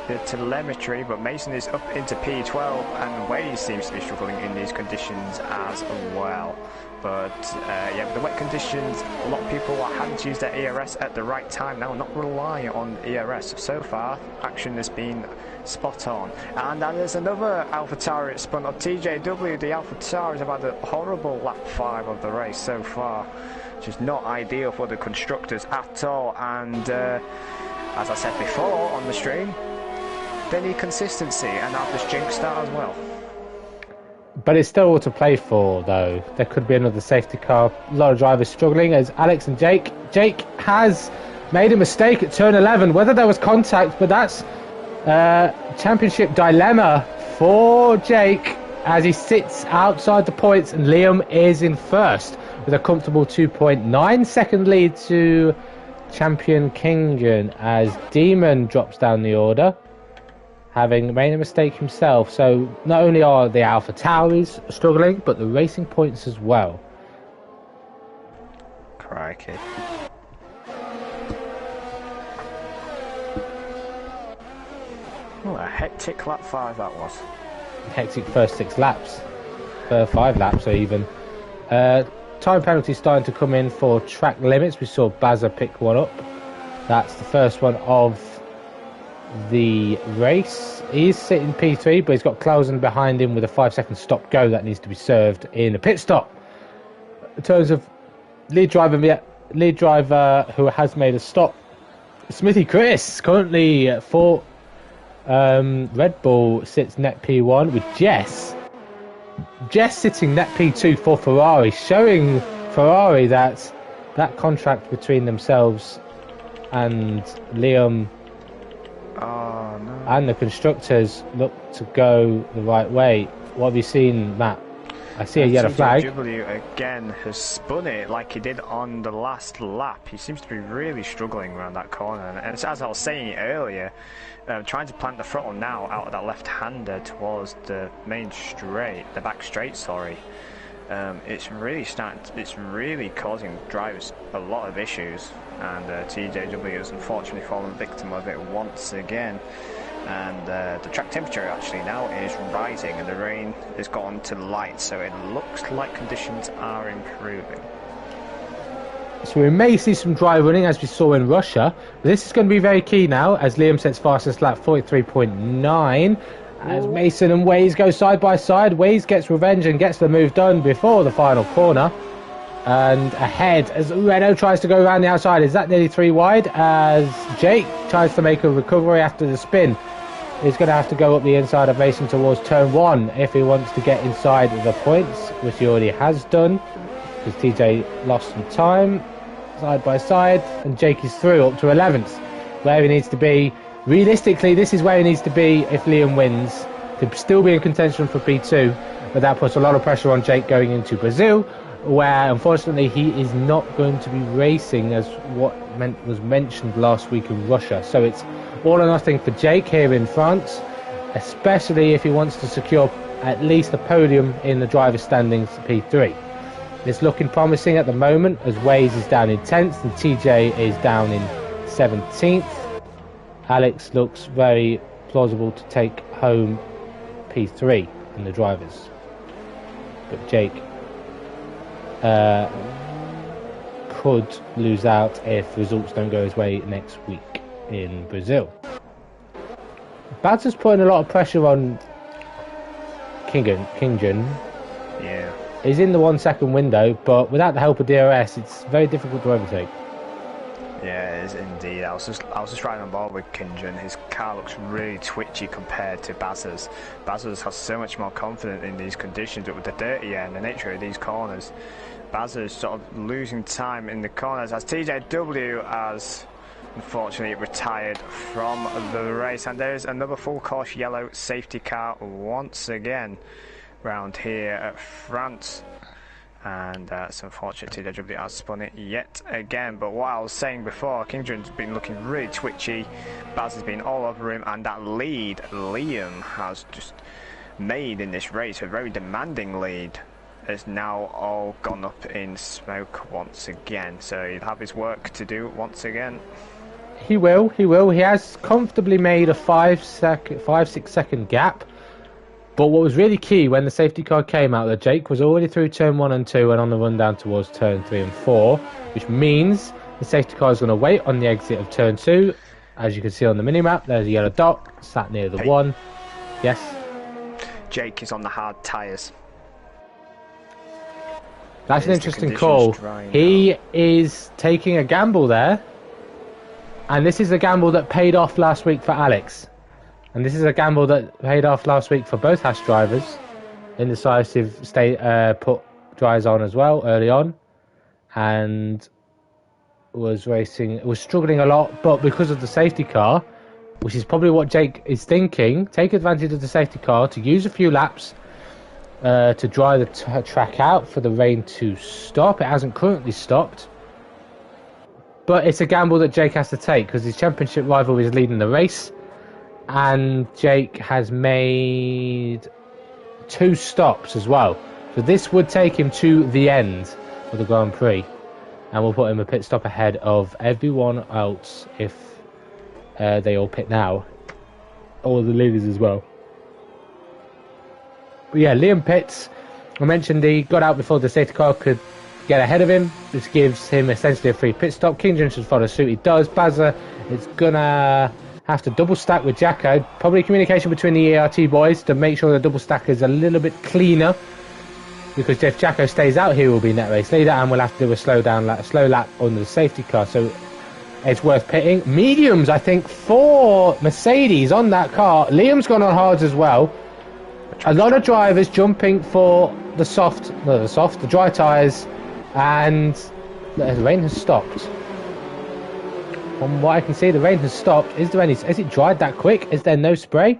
the telemetry, but Mason is up into P12, and Waze seems to be struggling in these conditions as well. But yeah, with the wet conditions, a lot of people are having to use their ERS at the right time now, not relying on ERS. So far, action has been spot on. And then there's another AlphaTauri at spun on TJW. The AlphaTauri has had a horrible lap 5 of the race so far, which is not ideal for the constructors at all. And as I said before on the stream, they need consistency, and I've just jinxed that as well. But it's still all to play for, though. There could be another safety car. A lot of drivers struggling as Alex and Jake. Jake has made a mistake at turn 11. Whether there was contact, but that's championship dilemma for Jake as he sits outside the points, and Liam is in first with a comfortable 2.9 second lead to champion Kingen as Demon drops down the order, having made a mistake himself. So not only are the AlphaTauris struggling, but the Racing Points as well. Crikey. What a hectic lap 5 that was. Hectic first 6 laps. 5 laps or even. Time penalty starting to come in for track limits. We saw Bazza pick one up. That's the first one of the race. He's sitting P3, but he's got Clausen behind him with a 5-second stop go that needs to be served in a pit stop. In terms of lead driver who has made a stop, Smithy Chris currently for Red Bull sits net P1 with Jess sitting net P2 for Ferrari, showing Ferrari that that contract between themselves and Liam and the constructors look to go the right way. What have you seen, Matt? I see a yellow flag. TJW again has spun it like he did on the last lap. He seems to be really struggling around that corner. And as I was saying earlier, trying to plant the throttle now out of that left-hander towards the main straight, the back straight, sorry. It's really causing drivers a lot of issues. And TJW has unfortunately fallen victim of it once again. And the track temperature actually now is rising and the rain has gone to light, so it looks like conditions are improving. So we may see some dry running as we saw in Russia, but this is going to be very key now as Liam sets fastest lap 43.9 as Mason and Waze go side by side. Waze gets revenge and gets the move done before the final corner. And ahead as Renault tries to go around the outside. Is that nearly 3 wide as Jake tries to make a recovery after the spin? He's going to have to go up the inside of Mason towards turn 1 if he wants to get inside the points, which he already has done because TJ lost some time side by side, and Jake is through up to 11th where he needs to be. Realistically, this is where he needs to be if Liam wins to still be in contention for P2, but that puts a lot of pressure on Jake going into Brazil, where unfortunately he is not going to be racing as what was mentioned last week in Russia. So it's all or nothing for Jake here in France, especially if he wants to secure at least a podium in the driver standings P3. It's looking promising at the moment as Waze is down in 10th and TJ is down in 17th. Alex looks very plausible to take home P3 in the drivers, but Jake could lose out if results don't go his way next week in Brazil. Baz is putting a lot of pressure on Kingjun. Yeah. He's in the 1 second window, but without the help of DRS, it's very difficult to overtake. Yeah, it is indeed. I was just riding on board with Kingjun. His car looks really twitchy compared to Baz's. Baz's has so much more confidence in these conditions, but with the dirty air and the nature of these corners, Baz is sort of losing time in the corners as TJW has unfortunately retired from the race. And there's another full course yellow safety car once again round here at France. And it's unfortunate TJW has spun it yet again. But what I was saying before, Kingjun's been looking really twitchy. Baz has been all over him, and that lead Liam has just made in this race, a very demanding lead, has now all gone up in smoke once again. So he'll have his work to do once again. He will. He has comfortably made a 5-6 second gap. But what was really key when the safety car came out, that Jake was already through turn 1 and 2 and on the run down towards turn 3 and 4, which means the safety car is going to wait on the exit of turn 2. As you can see on the minimap, there's a yellow dot sat near the 1. Yes? Jake is on the hard tyres. That's an interesting call. He is taking a gamble there. And this is a gamble that paid off last week for Alex. And this is a gamble that paid off last week for both Haas drivers. Indecisive put dries on as well early on. And was struggling a lot. But because of the safety car, which is probably what Jake is thinking, take advantage of the safety car to use a few laps to dry the track out for the rain to stop. It hasn't currently stopped. But it's a gamble that Jake has to take because his championship rival is leading the race. And Jake has made 2 stops as well. So this would take him to the end of the Grand Prix. And we'll put him a pit stop ahead of everyone else if they all pit now. All the leaders as well. But yeah, Liam pits. I mentioned he got out before the safety car could get ahead of him. This gives him essentially a free pit stop. Kingjun should follow suit. He does. Bazza is gonna have to double stack with Jacko. Probably communication between the ERT boys to make sure the double stack is a little bit cleaner, because if Jacko stays out, he will be net race leader, and we'll have to do a slow lap under the safety car. So it's worth pitting. Mediums, I think, for Mercedes on that car. Liam's gone on hards as well. A lot of drivers jumping for the dry tyres, and The rain has stopped. From what I can see, the rain has stopped. Is there any? Has it dried that quick? Is there no spray?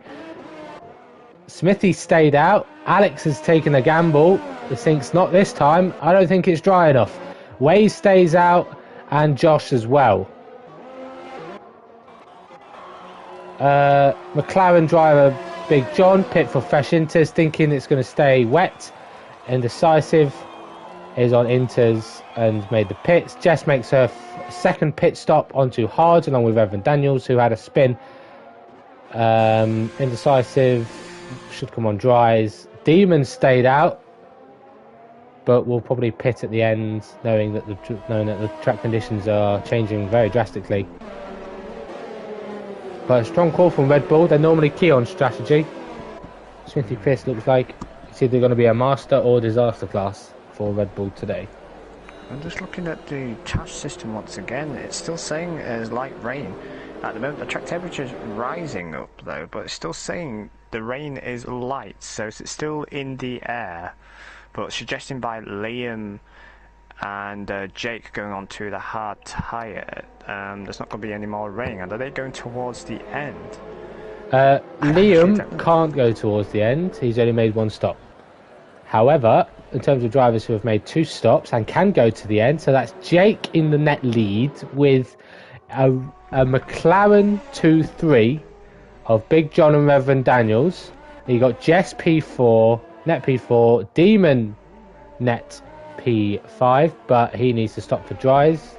Smithy stayed out. Alex has taken a gamble. He thinks not this time. I don't think it's dry enough. Way stays out, and Josh as well. McLaren driver Big John pit for fresh inters, thinking it's going to stay wet. Indecisive is on inters and made the pits. Jess makes her second pit stop onto hards along with Evan Daniels, who had a spin. Indecisive should come on dries. Demon stayed out, but will probably pit at the end, knowing that the track conditions are changing very drastically. But a strong call from Red Bull. They're normally key on strategy. Smithy Pierce looks like it's either going to be a master or disaster class for Red Bull today. I'm just looking at the task system once again. It's still saying as light rain. At the moment, the track temperature is rising up though, but it's still saying the rain is light, so it's still in the air. But suggesting by Liam and Jake going on to the hard tyre, there's not going to be any more rain. And are they going towards the end? Liam can't go towards the end. He's only made one stop. However, in terms of drivers who have made 2 stops and can go to the end, so that's Jake in the net lead with a McLaren 2-3 of Big John and Reverend Daniels. You got Jess P4, net P4, Demon net P5, but he needs to stop for dries,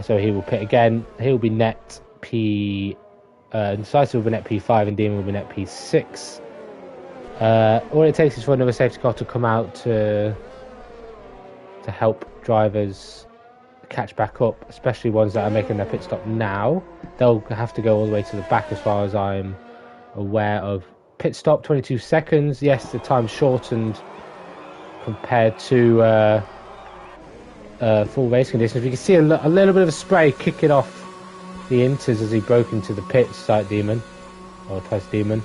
so he will pit again. He'll be net P. Decisive will be net P5 and Demon will be net P6. All it takes is for another safety car to come out to help drivers catch back up, especially ones that are making their pit stop now. They'll have to go all the way to the back as far as I'm aware of. Pit stop 22 seconds. Yes, the time shortened compared to full race conditions. We can see a little bit of a spray kicking off the inters as he broke into the pits like Demon, or twice Demon.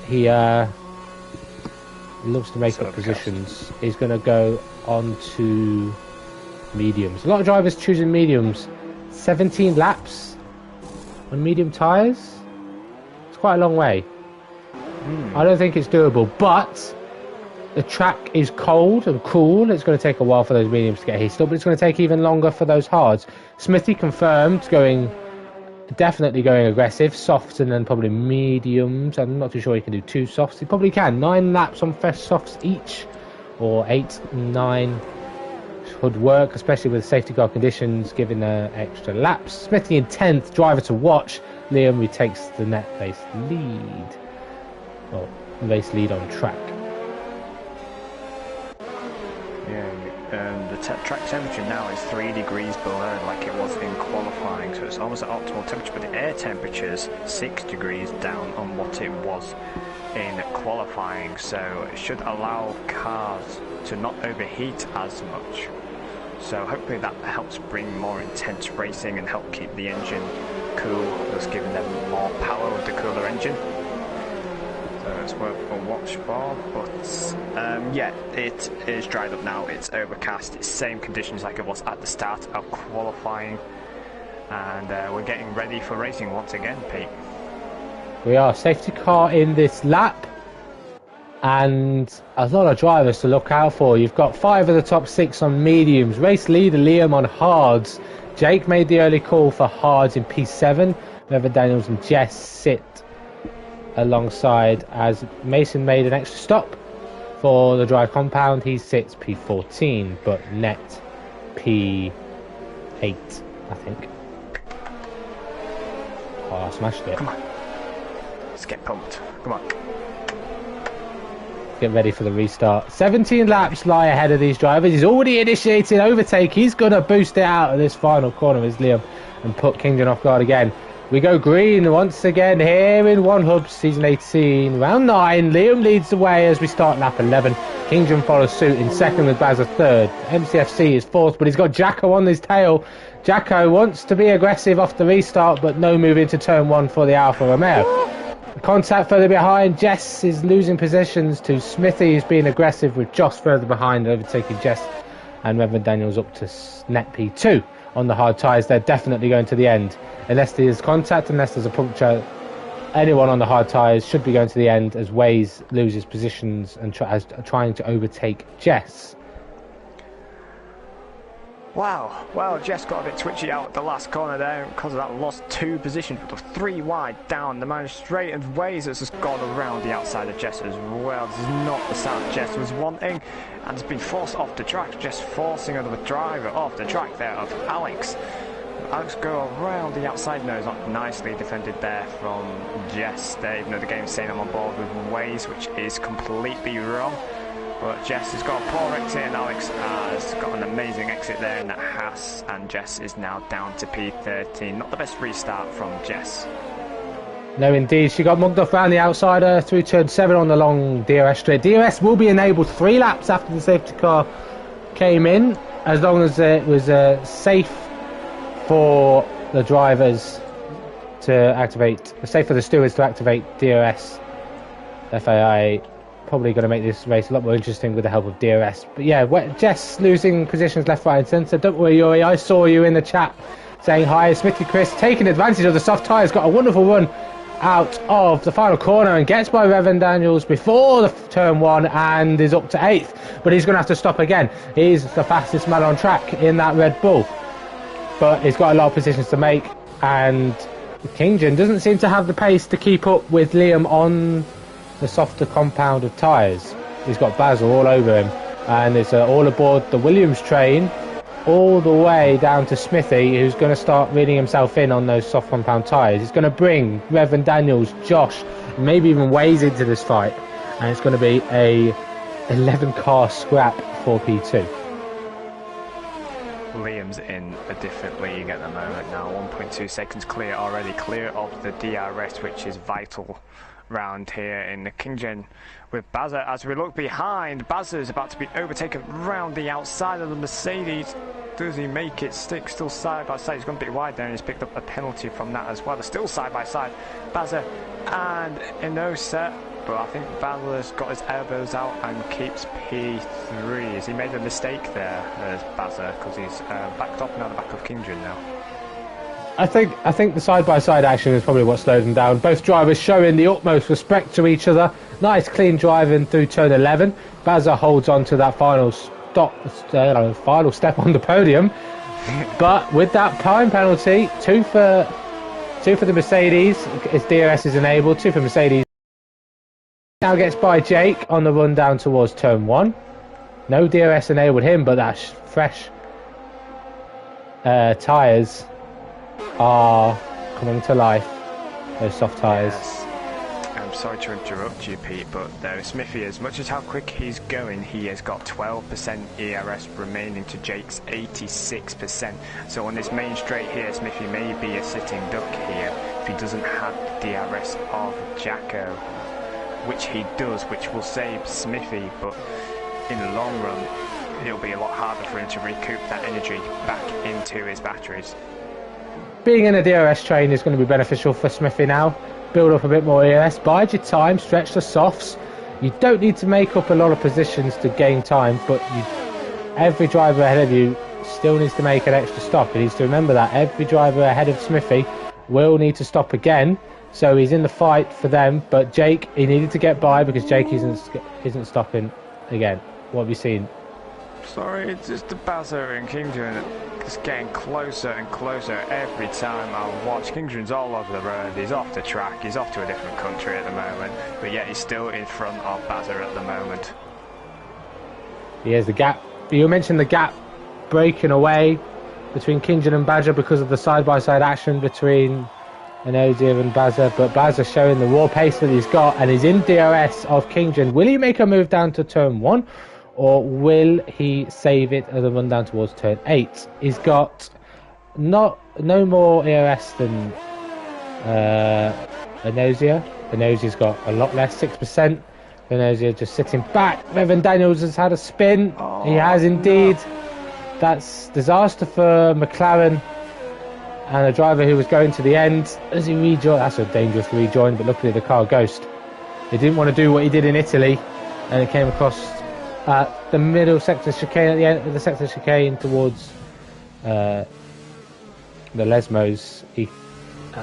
He loves to make up positions. He's going to go on to mediums. A lot of drivers choosing mediums. 17 laps on medium tyres. It's quite a long way. I don't think it's doable, but the track is cold and cool. It's going to take a while for those mediums to get heated up, but it's going to take even longer for those hards. Smithy confirmed definitely going aggressive, softs and then probably mediums. I'm not too sure he can do 2 softs. He probably can. 9 laps on fresh softs each, or 8, 9 would work, especially with safety car conditions, giving extra laps. Smithy in 10th, driver to watch. Liam retakes the net race lead, or race lead on track. Yeah, the track temperature now is 3 degrees below like it was in qualifying, so it's almost at optimal temperature, but the air temperature is 6 degrees down on what it was in qualifying, so it should allow cars to not overheat as much. So hopefully that helps bring more intense racing and help keep the engine cool, thus giving them more power with the cooler engine. So it's worth a watch for, but yeah, it is dried up now, it's overcast, it's same conditions like it was at the start of qualifying, and we're getting ready for racing once again, Pete. We are. Safety car in this lap, and a lot of drivers to look out for. You've got 5 of the top 6 on mediums, race leader Liam on hards. Jake made the early call for hards in P7. Reverend Daniels and Jess sit alongside as Mason made an extra stop for the dry compound. He sits P14, but net P8, I think. Oh, I smashed it. Come on, let's get pumped. Come on, get ready for the restart. 17 laps lie ahead of these drivers. He's already initiated overtake. He's going to boost it out of this final corner as Liam and put Kingdon off guard again. We go green once again here in One Hub Season 18, round 9. Liam leads the way as we start lap 11. Kingdon follows suit in second with Baz a third. MCFC is fourth, but he's got Jacko on his tail. Jacko wants to be aggressive off the restart, but no move into turn 1 for the Alfa Romeo. Contact further behind. Jess is losing positions to Smithy, who's being aggressive with Joss further behind, overtaking Jess and Reverend Daniels up to net P2 on the hard tyres. They're definitely going to the end. Unless there's contact, unless there's a puncture, anyone on the hard tyres should be going to the end as Waze loses positions and trying to overtake Jess. Wow, well, Jess got a bit twitchy out at the last corner there because of that, lost 2 positions, but 3 wide down the man straight, and Waze has just gone around the outside of Jess as well. This is not the sound Jess was wanting, and has been forced off the track. Jess forcing another driver off the track there of Alex. Alex go around the outside. No, it's not nicely defended there from Jess there, even though the game's saying I'm on board with Waze, which is completely wrong. But Jess has got a poor exit, and Alex has got an amazing exit there in that Haas, and Jess is now down to P13. Not the best restart from Jess. No, indeed. She got mugged off around the outsider through turn 7 on the long DRS straight. DRS will be enabled 3 laps after the safety car came in, as long as it was safe for the drivers to activate, safe for the stewards to activate DRS. FAI probably going to make this race a lot more interesting with the help of DRS. But yeah, Jess losing positions left, right and centre. Don't worry, Yuri, I saw you in the chat saying hi. Smithy Chris taking advantage of the soft tyres, got a wonderful run out of the final corner and gets by Reverend Daniels before the turn 1 and is up to 8th. But he's going to have to stop again. He's the fastest man on track in that Red Bull. But he's got a lot of positions to make, and Kingdon doesn't seem to have the pace to keep up with Liam on the softer compound of tyres. He's got Basil all over him, and it's all aboard the Williams train all the way down to Smithy, who's going to start reeling himself in on those soft compound tyres. He's going to bring Reverend Daniels, Josh, maybe even Waze into this fight, and it's going to be a 11 car scrap for P2. Liam's in a different league at the moment now. 1.2 seconds clear already, clear of the DRS, which is vital round here in the Kingdon with Bazza. As we look behind, Bazza is about to be overtaken round the outside of the Mercedes. Does he make it stick? Still side by side. He's gone a bit wide there, and he's picked up a penalty from that as well. They're still side by side, Bazza and Inosa. But I think Bazza's got his elbows out and keeps P3. Has he made a mistake there, Bazza? Because he's backed off now, the back of Kingdon now. I think the side-by-side action is probably what slowed them down. Both drivers showing the utmost respect to each other. Nice clean driving through turn 11. Bazza holds on to that final step on the podium. But with that time penalty, two for the Mercedes, as DRS is enabled, 2 for Mercedes. Now gets by Jake on the run down towards turn 1. No DRS enabled him, but that fresh tyres are coming to life. Those soft tyres. Yes. I'm sorry to interrupt you, Pete, but Smithy, as much as how quick he's going, he has got 12% ERS remaining to Jake's 86%. So on this main straight here, Smithy may be a sitting duck here if he doesn't have the DRS of Jacko, which he does, which will save Smithy, but in the long run, it'll be a lot harder for him to recoup that energy back into his batteries. Being in a DRS train is going to be beneficial for Smithy now. Build up a bit more ERS, bide your time, stretch the softs. You don't need to make up a lot of positions to gain time, but every driver ahead of you still needs to make an extra stop. He needs to remember that every driver ahead of Smithy will need to stop again. So he's in the fight for them, but Jake, he needed to get by because Jake isn't stopping again. What have you seen? Sorry, it's just the Bazza and Kingdon just getting closer and closer every time I watch. Kingdon's all over the road, he's off the track, he's off to a different country at the moment, but yet he's still in front of Bazza at the moment. Here's the gap. You mentioned the gap breaking away between Kingdon and Badger because of the side-by-side action between Enodia and Bazza, but Bazza showing the raw pace that he's got and he's in DRS of Kingdon. Will he make a move down to turn 1? Or will he save it as a run down towards turn 8? He's got no more ERS than Enosia. Enosia's got a lot less, 6%. Enosia just sitting back. Reverend Daniels has had a spin. He has indeed. No. That's disaster for McLaren and a driver who was going to the end. As he rejoined, that's a dangerous rejoin, but luckily the car ghost. He didn't want to do what he did in Italy, and it came across at the middle sector chicane, at the end of the sector chicane towards the Lesmos. He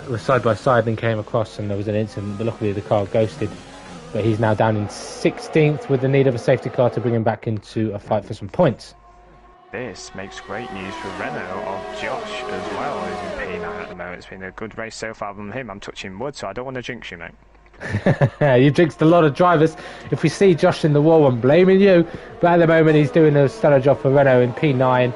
was side by side and came across, and there was an incident, but luckily the car ghosted. But he's now down in 16th with the need of a safety car to bring him back into a fight for some points. This makes great news for Renault of Josh as well, who's in P9 at the moment. It's been a good race so far from him. I'm touching wood, so I don't want to jinx you, mate. You jinxed a lot of drivers. If we see Josh in the wall, I'm blaming you. But at the moment, he's doing a stellar job for Renault in P9.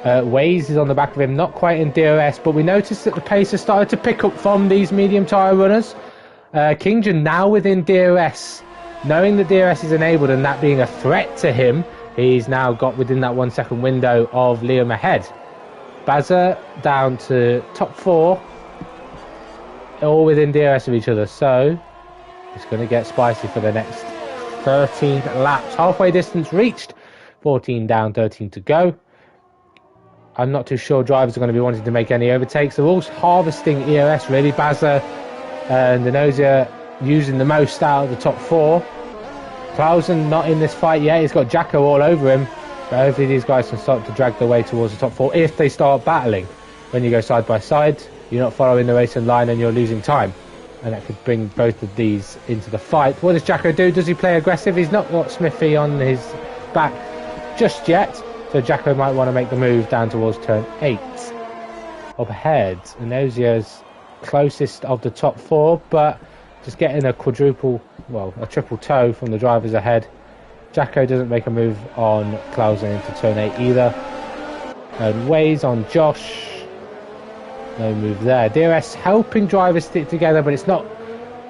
Waze is on the back of him, not quite in DRS, but we noticed that the pace has started to pick up from these medium tyre runners. Kingdon now within DRS. Knowing the DRS is enabled and that being a threat to him, he's now got within that 1 second window of Liam ahead. Bazza down to top 4, all within DRS of each other, so it's going to get spicy for the next 13 laps. Halfway distance reached, 14 down, 13 to go. I'm not too sure drivers are going to be wanting to make any overtakes. They're all harvesting EOS really. Bazza and Denosia using the most out of the top 4. Clausen not in this fight yet. He's got Jacko all over him. But hopefully these guys can start to drag their way towards the top 4 if they start battling. When you go side by side, you're not following the racing line and you're losing time. And that could bring both of these into the fight. What does Jacko do? Does he play aggressive? He's not got Smithy on his back just yet. So Jacko might want to make the move down towards turn 8. Up ahead, Enosia's closest of the top 4, but just getting a triple toe from the drivers ahead. Jacko doesn't make a move on Clausen into turn 8 either. And Waze on Josh. No move there. DRS helping drivers stick together, but it's not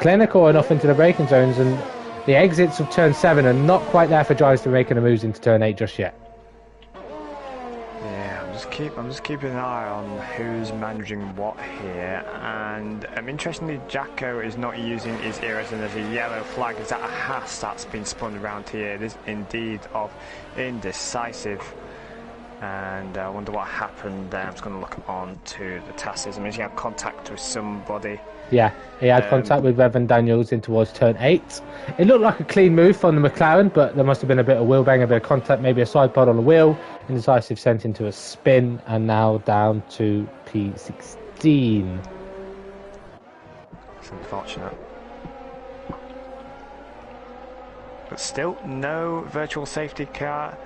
clinical enough into the braking zones, and the exits of turn 7 are not quite there for drivers to make any moves into turn 8 just yet. I'm just keeping an eye on who's managing what here, and interestingly, Jacko is not using his ears, and there's a yellow flag. Is that a Haas that's been spun around here? It is indeed of indecisive, and I wonder what happened there. I'm just going to look on to the TASs. I mean, he had contact with somebody. Yeah, he had contact with Evan Daniels in towards turn 8. It looked like a clean move from the McLaren, but there must have been a bit of wheel bang, a bit of contact, maybe a side pod on the wheel. Indecisive sent into a spin, and now down to P16. It's unfortunate. But still, no virtual safety car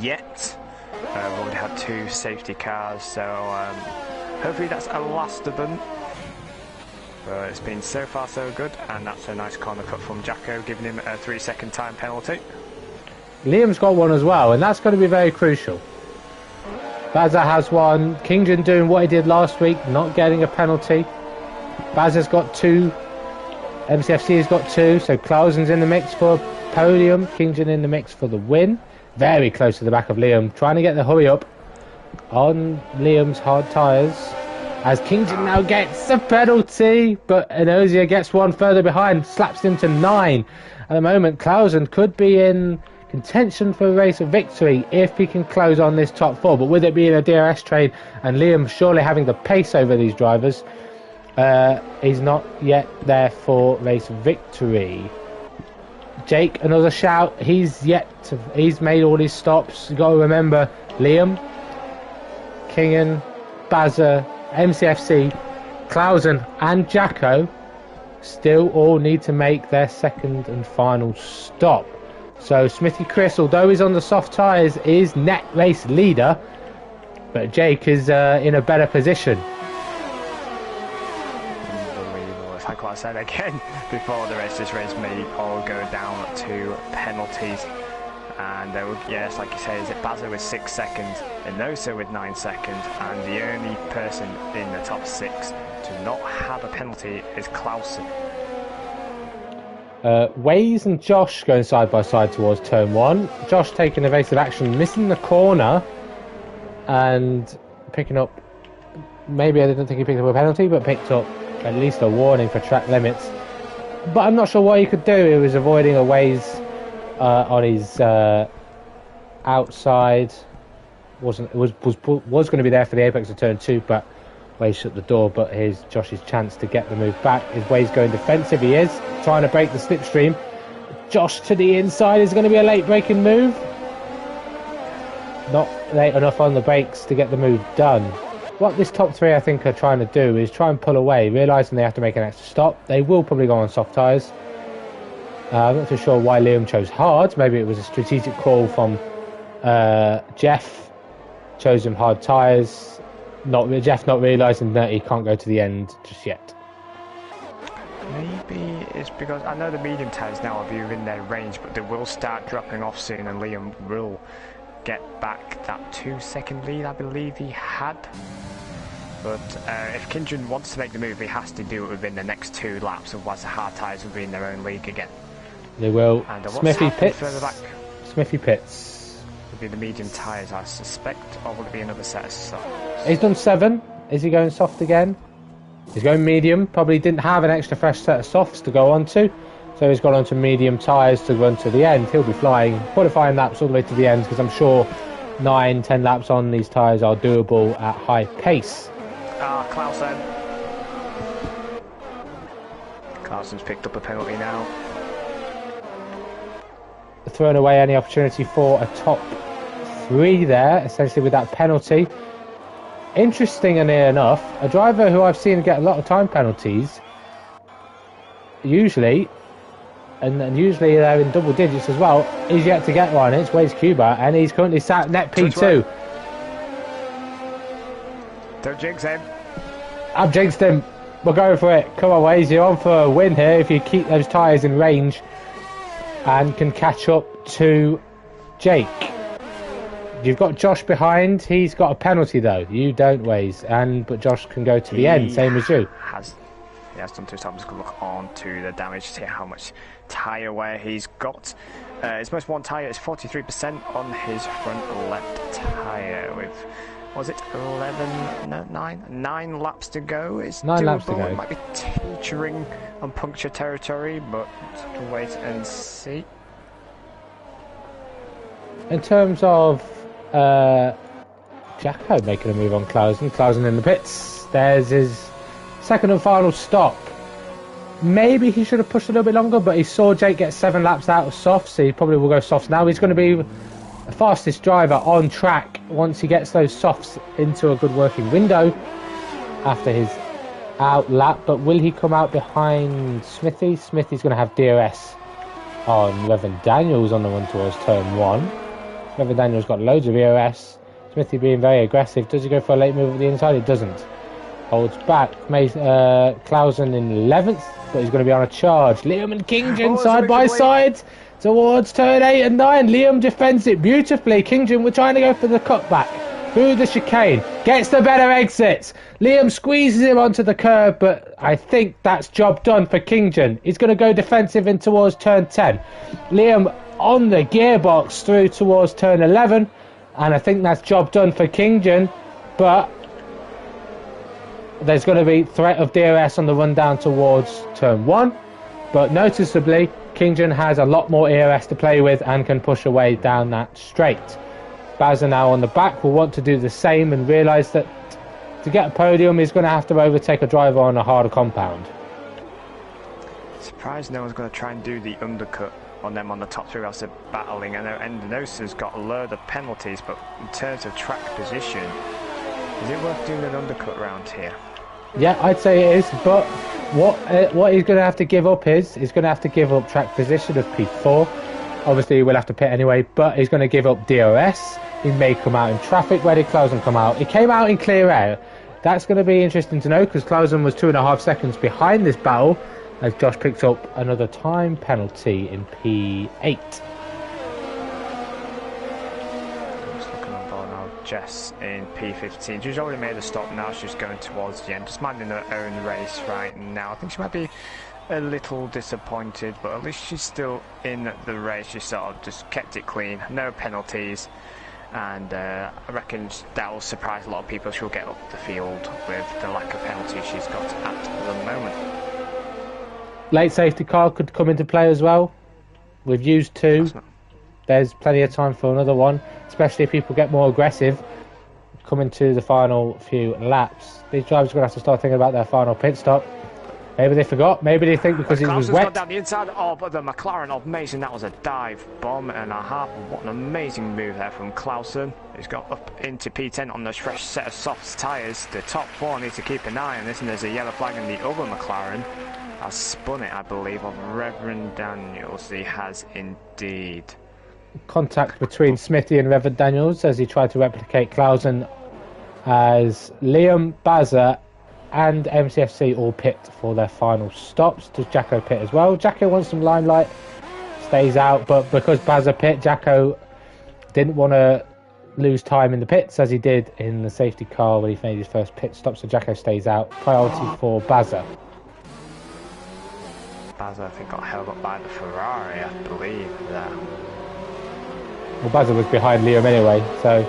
yet. We've already had 2 safety cars, so hopefully that's a last of them. But it's been so far so good, and that's a nice corner cut from Jacko, giving him a 3-second time penalty. Liam's got one as well, and that's going to be very crucial. Bazza has one. Kingdon doing what he did last week, not getting a penalty. Bazza's got 2. MCFC has got 2, so Clausen's in the mix for a podium. Kingdon in the mix for the win. Very close to the back of Liam, trying to get the hurry up on Liam's hard tyres. As Kingdon now gets a penalty, but Enosia gets one further behind, slaps him to 9. At the moment, Clausen could be in contention for a race of victory if he can close on this top 4. But with it being a DRS train and Liam surely having the pace over these drivers, he's not yet there for race victory. Jake, another shout. He's made all his stops. You've got to remember, Liam, Kingen, Bazza, MCFC, Clausen and Jacko still all need to make their second and final stop. So Smithy Chris, although he's on the soft tyres, is net race leader, but Jake is in a better position. Unbelievable. It's like what I said again before the race, this race may all go down to penalties. And yes, like you say, is it Bazza with 6 seconds, Enosa with 9 seconds, and the only person in the top 6 to not have a penalty is Clausen. Waze and Josh going side by side towards turn 1. Josh taking evasive action, missing the corner, and picking up, maybe I didn't think he picked up a penalty, but picked up at least a warning for track limits. But I'm not sure what he could do. He was avoiding a Waze on his outside. Was going to be there for the apex of turn 2, but Waze shut the door. But here's Josh's chance to get the move back. Is Waze going defensive? He is trying to break the slipstream. Josh to the inside is going to be a late breaking move. not late enough on the brakes to get the move done. What this top three, I think, are trying to do is try and pull away, realising they have to make an extra stop. They will probably go on soft tyres. I'm not too sure why Liam chose hard. Maybe it was a strategic call from Jeff. Chose him hard tyres. Jeff not realising that he can't go to the end just yet. Maybe it's because I know the medium tyres now are within their range, but they will start dropping off soon, and Liam will get back that 2-second lead I believe he had. But if Kindred wants to make the move, he has to do it within the next 2 laps, otherwise the hard tyres will be in their own league again. They will. And Smithy pits. Further back Smithy pits. Will be the medium tyres, I suspect, or will it be another set of softs? He's done 7. Is he going soft again? He's going medium. Probably didn't have an extra fresh set of softs to go onto, so he's gone onto medium tyres to run to the end. He'll be flying qualifying laps all the way to the end, because I'm sure 9-10 laps on these tyres are doable at high pace. Clausen. Clausen's picked up a penalty now. Throwing away any opportunity for a top 3 there, essentially with that penalty. Interestingly enough, a driver who I've seen get a lot of time penalties, usually, and usually they're in double digits as well, is yet to get one. It's Waze Cuba, and he's currently sat net P2. Don't jinx him. I've jinxed him. We're going for it. Come on, Waze, you're on for a win here if you keep those tyres in range and can catch up to Jake. You've got Josh behind. He's got a penalty though. You don't, Waze, but Josh can go to the end, same as you. He has done 2 times. Good look on to the damage to see how much tyre wear he's got. His most worn tyre is 43% on his front left tyre with, was it 9 laps to go? It's 9 laps to go. It might be teetering on puncture territory, but we'll wait and see. In terms of Jacko making a move on Clausen in the pits. There's his second and final stop. Maybe he should have pushed a little bit longer, but he saw Jake get 7 laps out of softs, so he probably will go softs now. He's going to be the fastest driver on track once he gets those softs into a good working window after his out lap. But will he come out behind Smithy? Smithy's going to have DRS on Reverend Daniels on the run towards turn 1. Reverend Daniels got loads of EOS. Smithy being very aggressive. Does he go for a late move at the inside? He doesn't. Holds back. Clausen in 11th, but he's going to be on a charge. Liam and Kingdon side by side towards turn 8 and 9. Liam defends it beautifully. Kingdon were trying to go for the cutback through the chicane. Gets the better exits. Liam squeezes him onto the curb, but I think that's job done for Kingdon. He's going to go defensive in towards turn 10. Liam on the gearbox through towards turn 11, and I think that's job done for Kingdon, but there's going to be threat of DRS on the run down towards turn 1, but noticeably Kingdon has a lot more ERS to play with and can push away down that straight. Bazza now on the back will want to do the same and realise that to get a podium he's going to have to overtake a driver on a harder compound. Surprised no one's going to try and do the undercut on them on the top 3 whilst they're battling. I know Endenosa's got a load of penalties, but in terms of track position, is it worth doing an undercut round here? Yeah, I'd say it is, but what he's going to have to give up is he's going to have to give up track position of P4. Obviously he will have to pit anyway, but he's going to give up DRS. He may come out in traffic. Where did Clausen come out? He came out in clear air. That's going to be interesting to know, because Clausen was 2.5 seconds behind this battle as Josh picked up another time penalty in P8. Just looking on board now, Jess in P15. She's already made a stop now. She's going towards the end, just minding her own race right now. I think she might be a little disappointed, but at least she's still in the race. She sort of just kept it clean, no penalties, and I reckon that will surprise a lot of people. She'll get up the field with the lack of penalties she's got at the moment. Late safety car could come into play as well. We've used 2. There's plenty of time for another one, especially if people get more aggressive coming to the final few laps. These drivers are going to have to start thinking about their final pit stop. Maybe they forgot. Maybe they think because it was Clausen's wet. got down the inside of the McLaren of Mason. That was a dive bomb and a half. What an amazing move there from Clausen. He's got up into P10 on those fresh set of soft tyres. The top four need to keep an eye on this, and there's a yellow flag in the other McLaren. Has spun it, I believe, of Reverend Daniels. He has indeed. Contact between Smithy and Reverend Daniels as he tried to replicate Clausen, as Liam, Bazza and MCFC all pit for their final stops. Does Jacko pit as well? Jacko wants some limelight, stays out, but because Bazza pit, Jacko didn't want to lose time in the pits as he did in the safety car when he made his first pit stop, so Jacko stays out. Priority for Bazza. Bazza, I think, got held up by the Ferrari, I believe, there. Well, Bazza was behind Liam anyway, so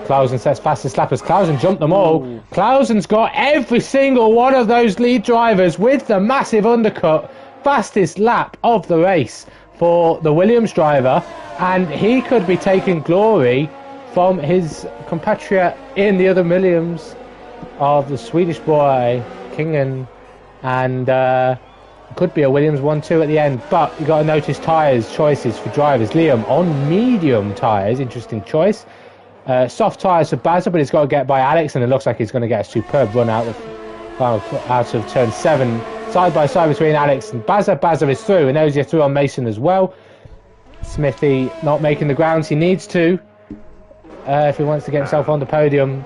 Clausen sets fastest lappers. Clausen jumped them all. Ooh. Clausen's got every single one of those lead drivers with the massive undercut. Fastest lap of the race for the Williams driver, and he could be taking glory from his compatriot in the other Williams of the Swedish boy, Kingen, and could be a Williams 1-2 at the end. But you got to notice tyres choices for drivers. Liam on medium tyres, interesting choice. Soft tyres for Bazza, but he's got to get by Alex, and it looks like he's going to get a superb run out of turn 7, side by side between Alex and Bazza. Bazza is through, and Ozia through on Mason as well. Smithy not making the grounds he needs to if he wants to get himself on the podium,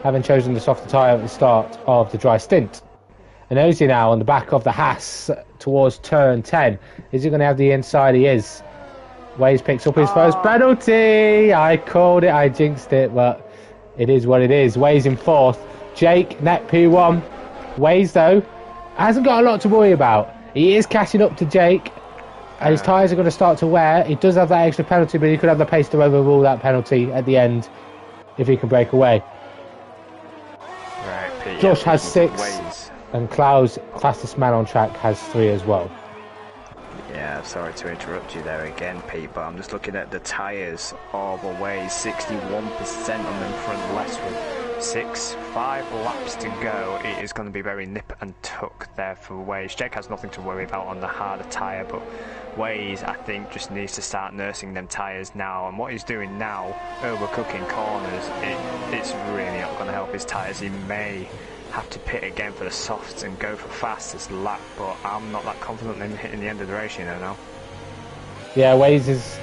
having chosen the softer tyre at the start of the dry stint. And Ozzy now on the back of the Haas towards turn 10. Is he going to have the inside? He is. Waze picks up his first penalty. I called it, I jinxed it, but it is what it is. Waze in fourth. Jake, net P1. Waze, though, hasn't got a lot to worry about. He is catching up to Jake, and his tyres are going to start to wear. He does have that extra penalty, but he could have the pace to overrule that penalty at the end if he can break away. Right, Pete, Josh has 6. And Klaus, fastest man on track, has 3 as well. Yeah, sorry to interrupt you there again, Pete, but I'm just looking at the tyres all the way. 61% on them front left with 5 laps to go. It is going to be very nip and tuck there for Waze. Jake has nothing to worry about on the harder tyre, but Waze, I think, just needs to start nursing them tyres now. And what he's doing now, overcooking corners, it's really not going to help his tyres. He may have to pit again for the softs and go for fastest lap, but I'm not that confident in hitting the end of the race, you know, now. Yeah, Waze's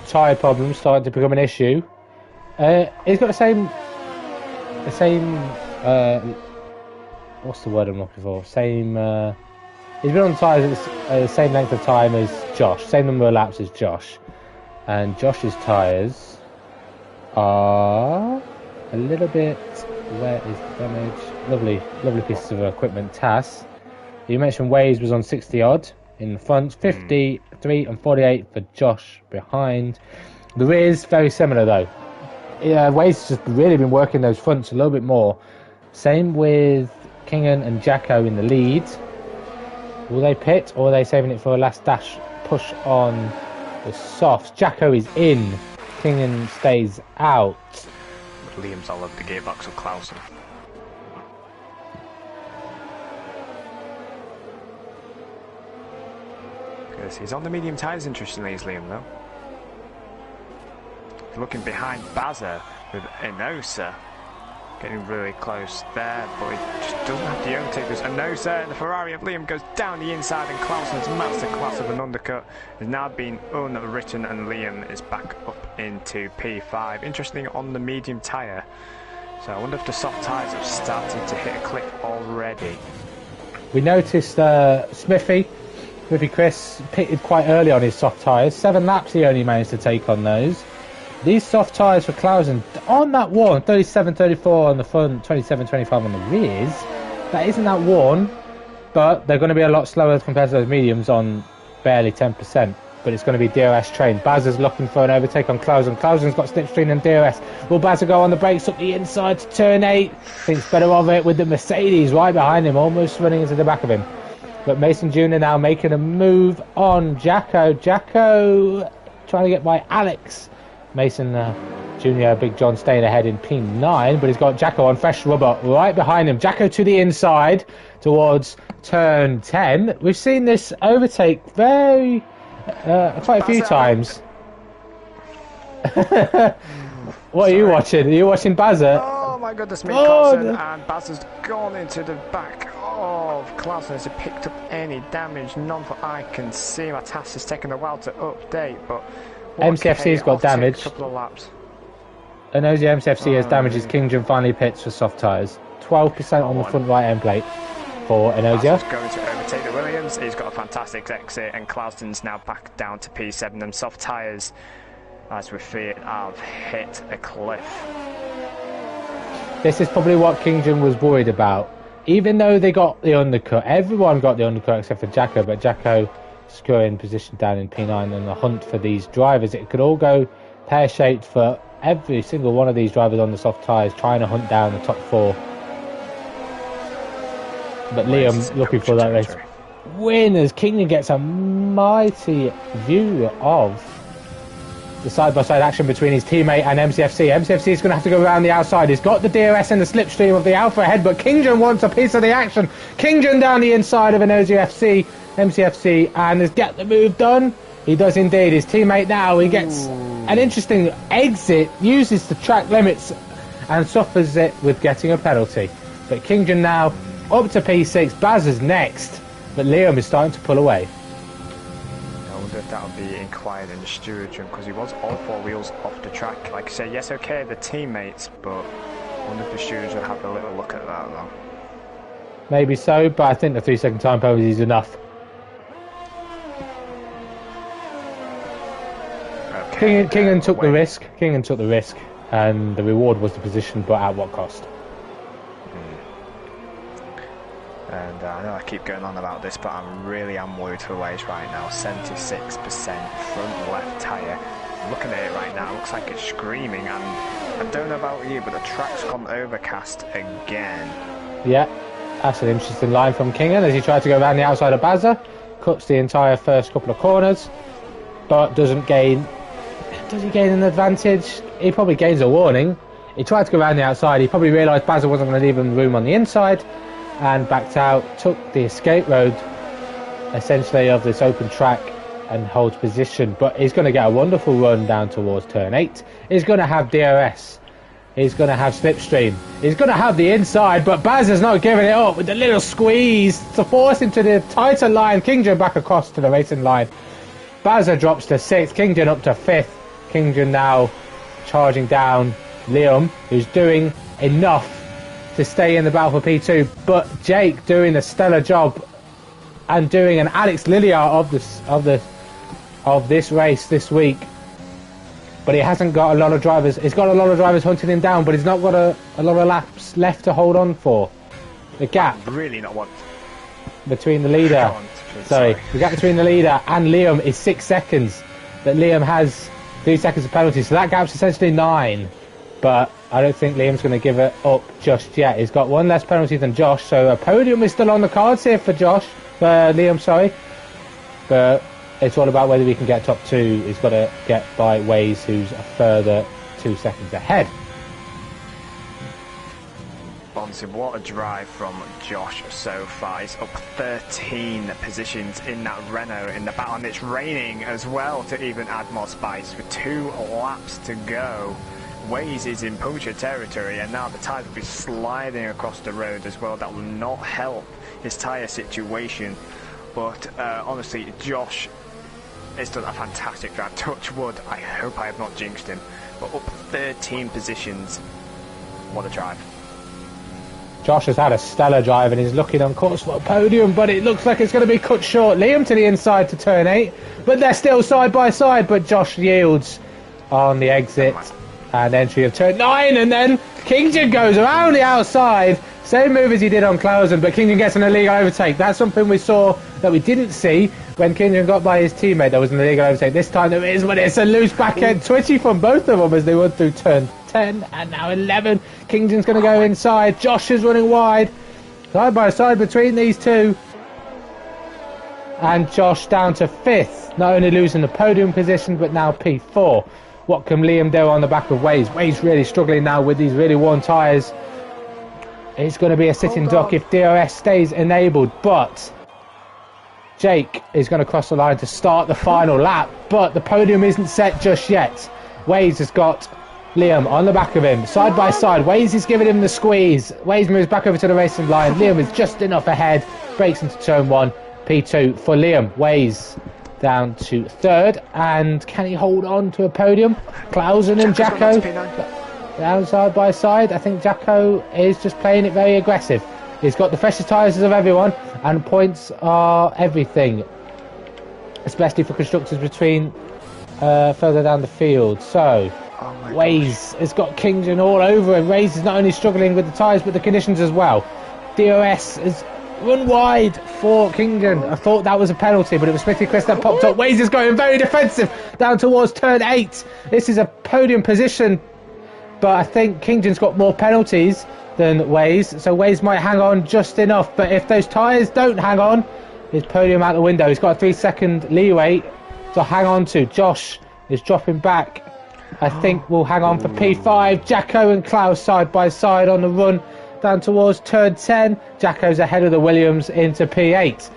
tyre problems starting to become an issue. He's got the same what's the word I'm looking for? He's been on the tyres at the same length of time as Josh, same number of laps as Josh, and Josh's tyres are a little bit. Where is the damage? Lovely pieces of equipment. Tass, you mentioned Waze was on 60 odd in the front, 53 and 48 for Josh behind. The rear's very similar though. Yeah, Waze has just really been working those fronts a little bit more. Same with Kingen and Jacko in the lead. Will they pit, or are they saving it for a last dash push on the softs? Jacko is in, Kingen stays out. Liam's all over the gearbox of Clausen. Because he's on the medium tyres, interestingly, is Liam, though. Looking behind Bazza with Enosa. Getting really close there, but he just doesn't have the overtake. There's Enosa, the Ferrari of Liam goes down the inside, and Clausen's masterclass of an undercut has now been unwritten, and Liam is back up into P5. Interesting on the medium tyre. So I wonder if the soft tyres have started to hit a cliff already. We noticed Smithy Chris pitted quite early on his soft tyres. 7 laps he only managed to take on those. These soft tyres for Clausen on that worn, 37-34 on the front, 27-25 on the rears. That isn't that worn, but they're going to be a lot slower compared to those mediums on barely 10%. But it's going to be DRS trained. Bazza's looking for an overtake on Clausen. Clausen's got slipstream and DRS. Will Bazza go on the brakes up the inside to turn 8? Thinks better of it with the Mercedes right behind him, almost running into the back of him. But Mason Jr. now making a move on Jacko. Jacko trying to get by Alex. Mason Junior Big John staying ahead in P9, but he's got Jacko on fresh rubber right behind him. Jacko to the inside towards turn 10. We've seen this overtake quite a few times. What are you watching? Are you watching Bazza? Oh my goodness me, Carlson, and Bazza's gone into the back of Clausen. Has he picked up any damage? None that I can see. My task has taken a while to update, but MCFC's got damage. A couple of laps. And OZ MCFC has damage as Kingdom finally pits for soft tyres. 12% on the front right end plate for Enozia. He's going to overtake the Williams. He's got a fantastic exit, and Clausen's now back down to P7. Them soft tyres, as we feared, have hit a cliff. This is probably what Kingdom was worried about. Even though they got the undercut, everyone got the undercut except for Jacko, but Jacko securing position down in P9 and the hunt for these drivers. It could all go pear-shaped for every single one of these drivers on the soft tyres trying to hunt down the top 4. But Liam looking for that race win as Kingdom gets a mighty view of the side-by-side action between his teammate and MCFC. MCFC is going to have to go around the outside. He's got the DRS and the slipstream of the Alpha ahead, but Kingdom wants a piece of the action. Kingdom down the inside of an MCFC, and has get the move done. He does indeed. His teammate now, he gets an interesting exit, uses the track limits and suffers it with getting a penalty. But Kingdom now up to P6. Baz is next, but Liam is starting to pull away. I wonder if that would be inquired in the steerage room, because he was all 4 wheels off the track. Like I say, yes, okay, the teammates, but I wonder if the steerage would have a little look at that though. Maybe so, but I think the 3-second time penalty is enough. Kingdom took the risk. Kingdom took the risk, and the reward was the position, but at what cost? And I know I keep going on about this, but I really am worried for Waze right now. 76% front left tyre. Looking at it right now, it looks like it's screaming, and I don't know about you, but the track's gone overcast again. Yeah, that's an interesting line from Kingdom as he tried to go around the outside of Bazza. Cuts the entire first couple of corners, but doesn't gain. Does he gain an advantage? He probably gains a warning. He tried to go around the outside. He probably realised Bazza wasn't going to leave him room on the inside and backed out, took the escape road essentially of this open track and holds position. But he's going to get a wonderful run down towards turn 8. He's going to have DRS. He's going to have slipstream. He's going to have the inside, but Bazza's not giving it up with the little squeeze to force him to the tighter line. Kingdom back across to the racing line. Bazza drops to 6th, Kingdom up to 5th. Kingdom now charging down Liam, who's doing enough to stay in the battle for P2, but Jake doing a stellar job and doing an Alex Lilliard of this race this week. But he hasn't got a lot of drivers. He's got a lot of drivers hunting him down, but he's not got a lot of laps left to hold on for. The gap really not want between the leader. The gap between the leader and Liam is 6 seconds. But Liam has 3 seconds of penalty, so that gap's essentially 9. But I don't think Liam's going to give it up just yet. He's got 1 less penalty than Josh, so a podium is still on the cards here for Liam, sorry. But it's all about whether we can get top 2. He's got to get by Waze, who's a further 2 seconds ahead. Honestly, what a drive from Josh so far. He's up 13 positions in that Renault in the battle, and it's raining as well to even add more spice. With 2 laps to go, Waze is in puncture territory, and now the tyres will be sliding across the road as well. That will not help his tyre situation. But honestly, Josh has done a fantastic drive. Touch wood, I hope I have not jinxed him. But up 13 positions, what a drive. Josh has had a stellar drive and he's looking on course for a podium, but it looks like it's going to be cut short. Liam to the inside to turn 8, but they're still side by side, but Josh yields on the exit and entry of turn 9, and then Kingdom goes around the outside. Same move as he did on Clausen, but Kingdom gets an illegal overtake. That's something we saw that we didn't see when Kingdom got by his teammate. There was an illegal overtake. This time there is, but it's a loose back end twitchy from both of them as they went through turn 10 and now 11. Kingdom's going to go inside. Josh is running wide. Side by side between these two. And Josh down to 5th. Not only losing the podium position, but now P4. What can Liam do on the back of Waze? Waze really struggling now with these really worn tyres. It's going to be a sitting duck if DRS stays enabled, but Jake is going to cross the line to start the final lap, but the podium isn't set just yet. Waze has got Liam on the back of him, side by side. Waze is giving him the squeeze. Waze moves back over to the racing line. Liam is just enough ahead, breaks into turn 1, P2 for Liam. Waze down to 3rd, and can he hold on to a podium? Clausen and Jacko down side by side. I think Jacko is just playing it very aggressive. He's got the freshest tyres of everyone, and points are everything, especially for constructors between further down the field. So Waze has got Kingdon all over him. Waze is not only struggling with the tyres but the conditions as well. DRS has run wide for Kingdon. I thought that was a penalty, but it was Smithy Chris that popped up. Waze is going very defensive down towards turn 8. This is a podium position, but I think Kingdon's got more penalties than Waze, so Waze might hang on just enough. But if those tyres don't hang on, his podium out the window. He's got a 3-second leeway to hang on to. Josh is dropping back. I think we'll hang on for P5. Jacko and Klaus side by side on the run down towards turn 10. Jacko's ahead of the Williams into P8.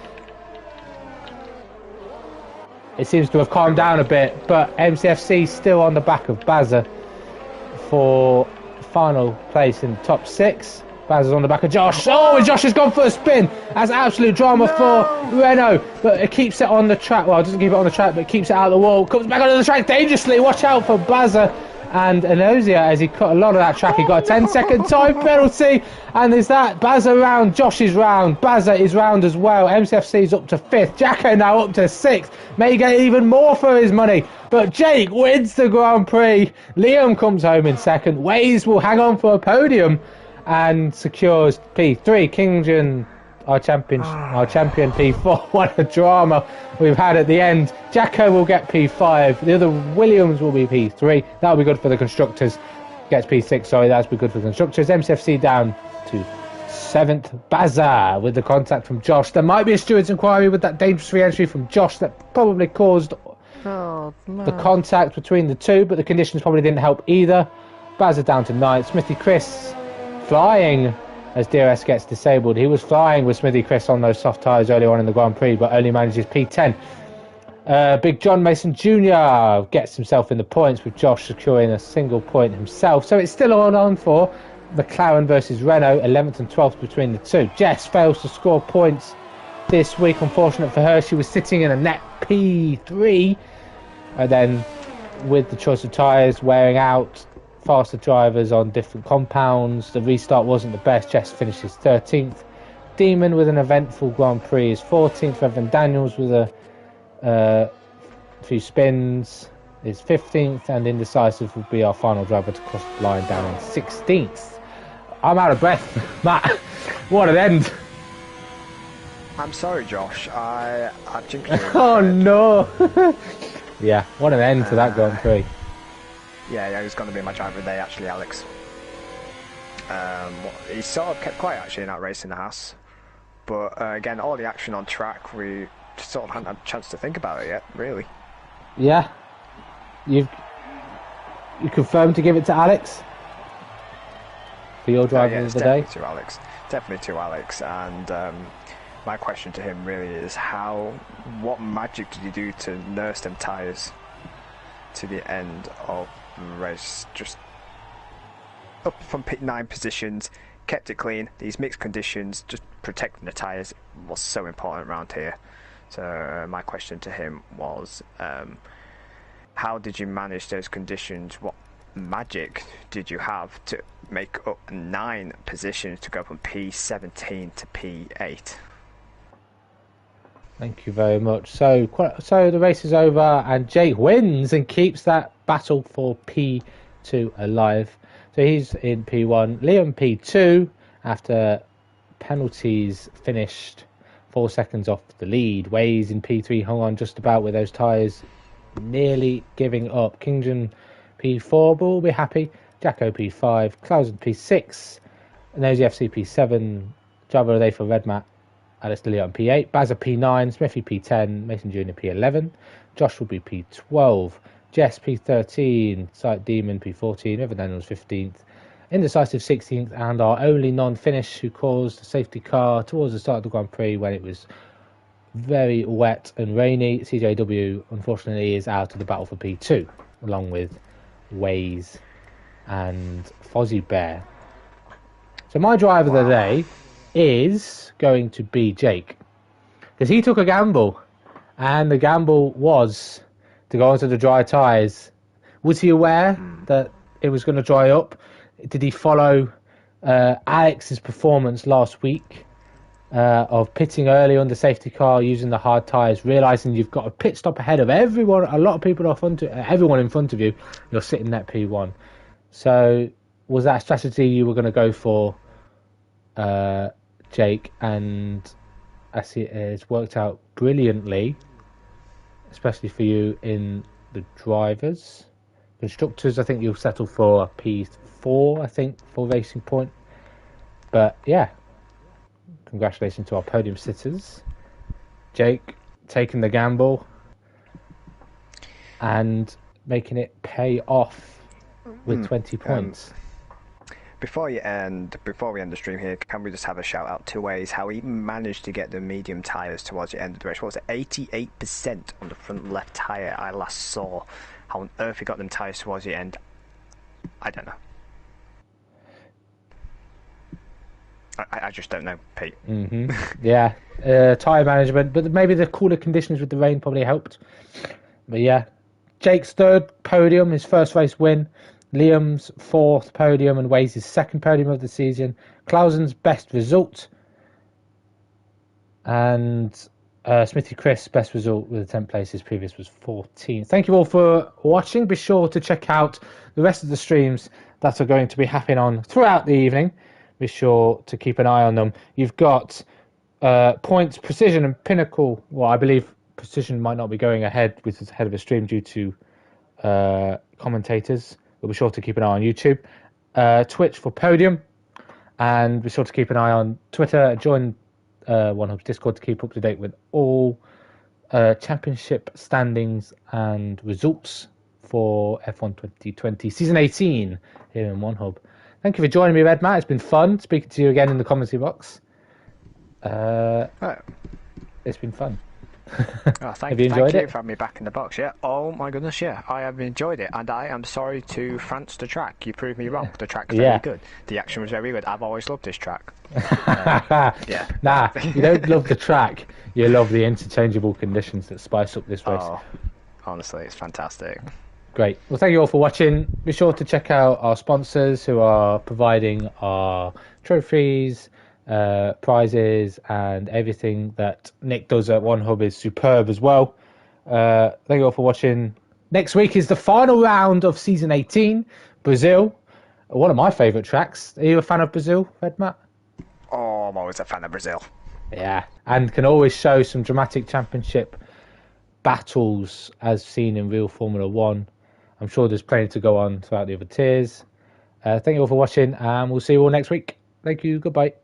It seems to have calmed down a bit, but MCFC still on the back of Bazza for final place in top 6. Bazza's on the back of Josh. Oh, and Josh has gone for a spin. That's absolute drama for Renault, but it keeps it on the track. Well, it doesn't keep it on the track, but it keeps it out of the wall. Comes back onto the track dangerously. Watch out for Bazza and Anozia as he cut a lot of that track. He got a 10-second time penalty, and there's that. Bazza round, Josh is round, Bazza is round as well. MCFC's up to 5th, Jacko now up to 6th. May get even more for his money, but Jake wins the Grand Prix. Liam comes home in 2nd. Waze will hang on for a podium and secures P3. Kingdon, our champion P4. What a drama we've had at the end. Jacko will get P5. The other Williams will be P3. That'll be good for the constructors. Gets P6, sorry, that'll be good for the constructors. MCFC down to 7th. Bazza with the contact from Josh. There might be a steward's inquiry with that dangerous re-entry from Josh that probably caused the contact between the two, but the conditions probably didn't help either. Bazza down to 9th. Smithy Chris flying as DRS gets disabled. He was flying with Smithy Chris on those soft tyres early on in the Grand Prix, but only manages P10. Big John Mason Jr. gets himself in the points, with Josh securing a single point himself. So it's still on for McLaren versus Renault, 11th and 12th between the two. Jess fails to score points this week. Unfortunate for her, she was sitting in a net P3, and then with the choice of tyres wearing out, faster drivers on different compounds, the restart wasn't the best. Jess finishes 13th. Demon with an eventful Grand Prix is 14th. Evan Daniels with a few spins is 15th, and Indecisive will be our final driver to cross the line down in 16th. I'm out of breath. Matt, what an end. I'm sorry, Josh. I jinxed you. Oh no. Yeah, what an end to that Grand Prix. Yeah, he's going to be my driver today, actually, Alex. He sort of kept quiet, actually, in that race in the Haas. But, again, all the action on track, we just sort of hadn't had a chance to think about it yet, really. Yeah. You confirmed to give it to Alex? For your driver of the day? Definitely to Alex. And my question to him, really, is what magic did you do to nurse them tyres to the end of race? Just up from P9 positions, kept it clean. These mixed conditions, just protecting the tyres was so important around here. So my question to him was, how did you manage those conditions? What magic did you have to make up 9 positions to go from P17 to P8? Thank you very much. So the race is over, and Jake wins and keeps that battle for P2 alive. So he's in P1. Liam P2 after penalties finished 4 seconds off the lead. Waze in P3 hung on just about with those tyres nearly giving up. Kingdon P4, but we'll be happy. Jacko P5. Clausen P6. Nosy FC P7. Driver of the day for Red Mat, Alistair Leon P8, Bazza P9, Smithy P10, Mason Jr. P11, Josh will be P12, Jess P13, Sight Demon P14, River Daniels 15th, Indecisive 16th, and our only non-finish who caused a safety car towards the start of the Grand Prix when it was very wet and rainy. CJW, unfortunately, is out of the battle for P2, along with Waze and Fozzie Bear. So my driver of the day is going to be Jake, because he took a gamble, and the gamble was to go onto the dry tyres. Was he aware that it was going to dry up? Did he follow Alex's performance last week of pitting early on the safety car using the hard tyres, realising you've got a pit stop ahead of everyone, a lot of people everyone in front of you, you're sitting at P1. So was that a strategy you were going to go for, Jake? And I see it's worked out brilliantly, especially for you in the drivers. Constructors, I think you'll settle for a P4, I think, for Racing Point. But yeah, congratulations to our podium sitters. Jake taking the gamble and making it pay off with 20 points. Before we end the stream here, can we just have a shout out to Waze, how he managed to get the medium tyres towards the end of the race? What was it, 88% on the front left tyre I last saw. How on earth he got them tyres towards the end, I don't know. I just don't know, Pete. Yeah, tyre management, but maybe the cooler conditions with the rain probably helped. But yeah, Jake's third podium, his first race win. Liam's fourth podium and Waze's second podium of the season. Clausen's best result. And Smithy Chris' best result with the 10th place. His previous was 14th. Thank you all for watching. Be sure to check out the rest of the streams that are going to be happening on throughout the evening. Be sure to keep an eye on them. You've got Points, Precision and Pinnacle. Well, I believe Precision might not be going ahead with the head of a stream due to commentators. But be sure to keep an eye on YouTube. Twitch for Podium. And be sure to keep an eye on Twitter. Join OneHub's Discord to keep up to date with all championship standings and results for F1 2020 Season 18 here in OneHub. Thank you for joining me, Red Matt. It's been fun speaking to you again in the commentary box. It's been fun. Thank you for having me back in the box. Yeah. Oh my goodness, yeah. I have enjoyed it, and I am sorry to France the track. You proved me wrong. The track's very good. The action was very good. I've always loved this track. Yeah. Nah, you don't love the track. You love the interchangeable conditions that spice up this race. Oh, honestly, it's fantastic. Great. Well, thank you all for watching. Be sure to check out our sponsors who are providing our trophies, prizes, and everything that Nick does at OneHub is superb as well. Thank you all for watching. Next week is the final round of Season 18, Brazil. One of my favourite tracks. Are you a fan of Brazil, Red Matt? Oh, I'm always a fan of Brazil. Yeah, and can always show some dramatic championship battles as seen in real Formula 1. I'm sure there's plenty to go on throughout the other tiers. Thank you all for watching, and we'll see you all next week. Thank you. Goodbye.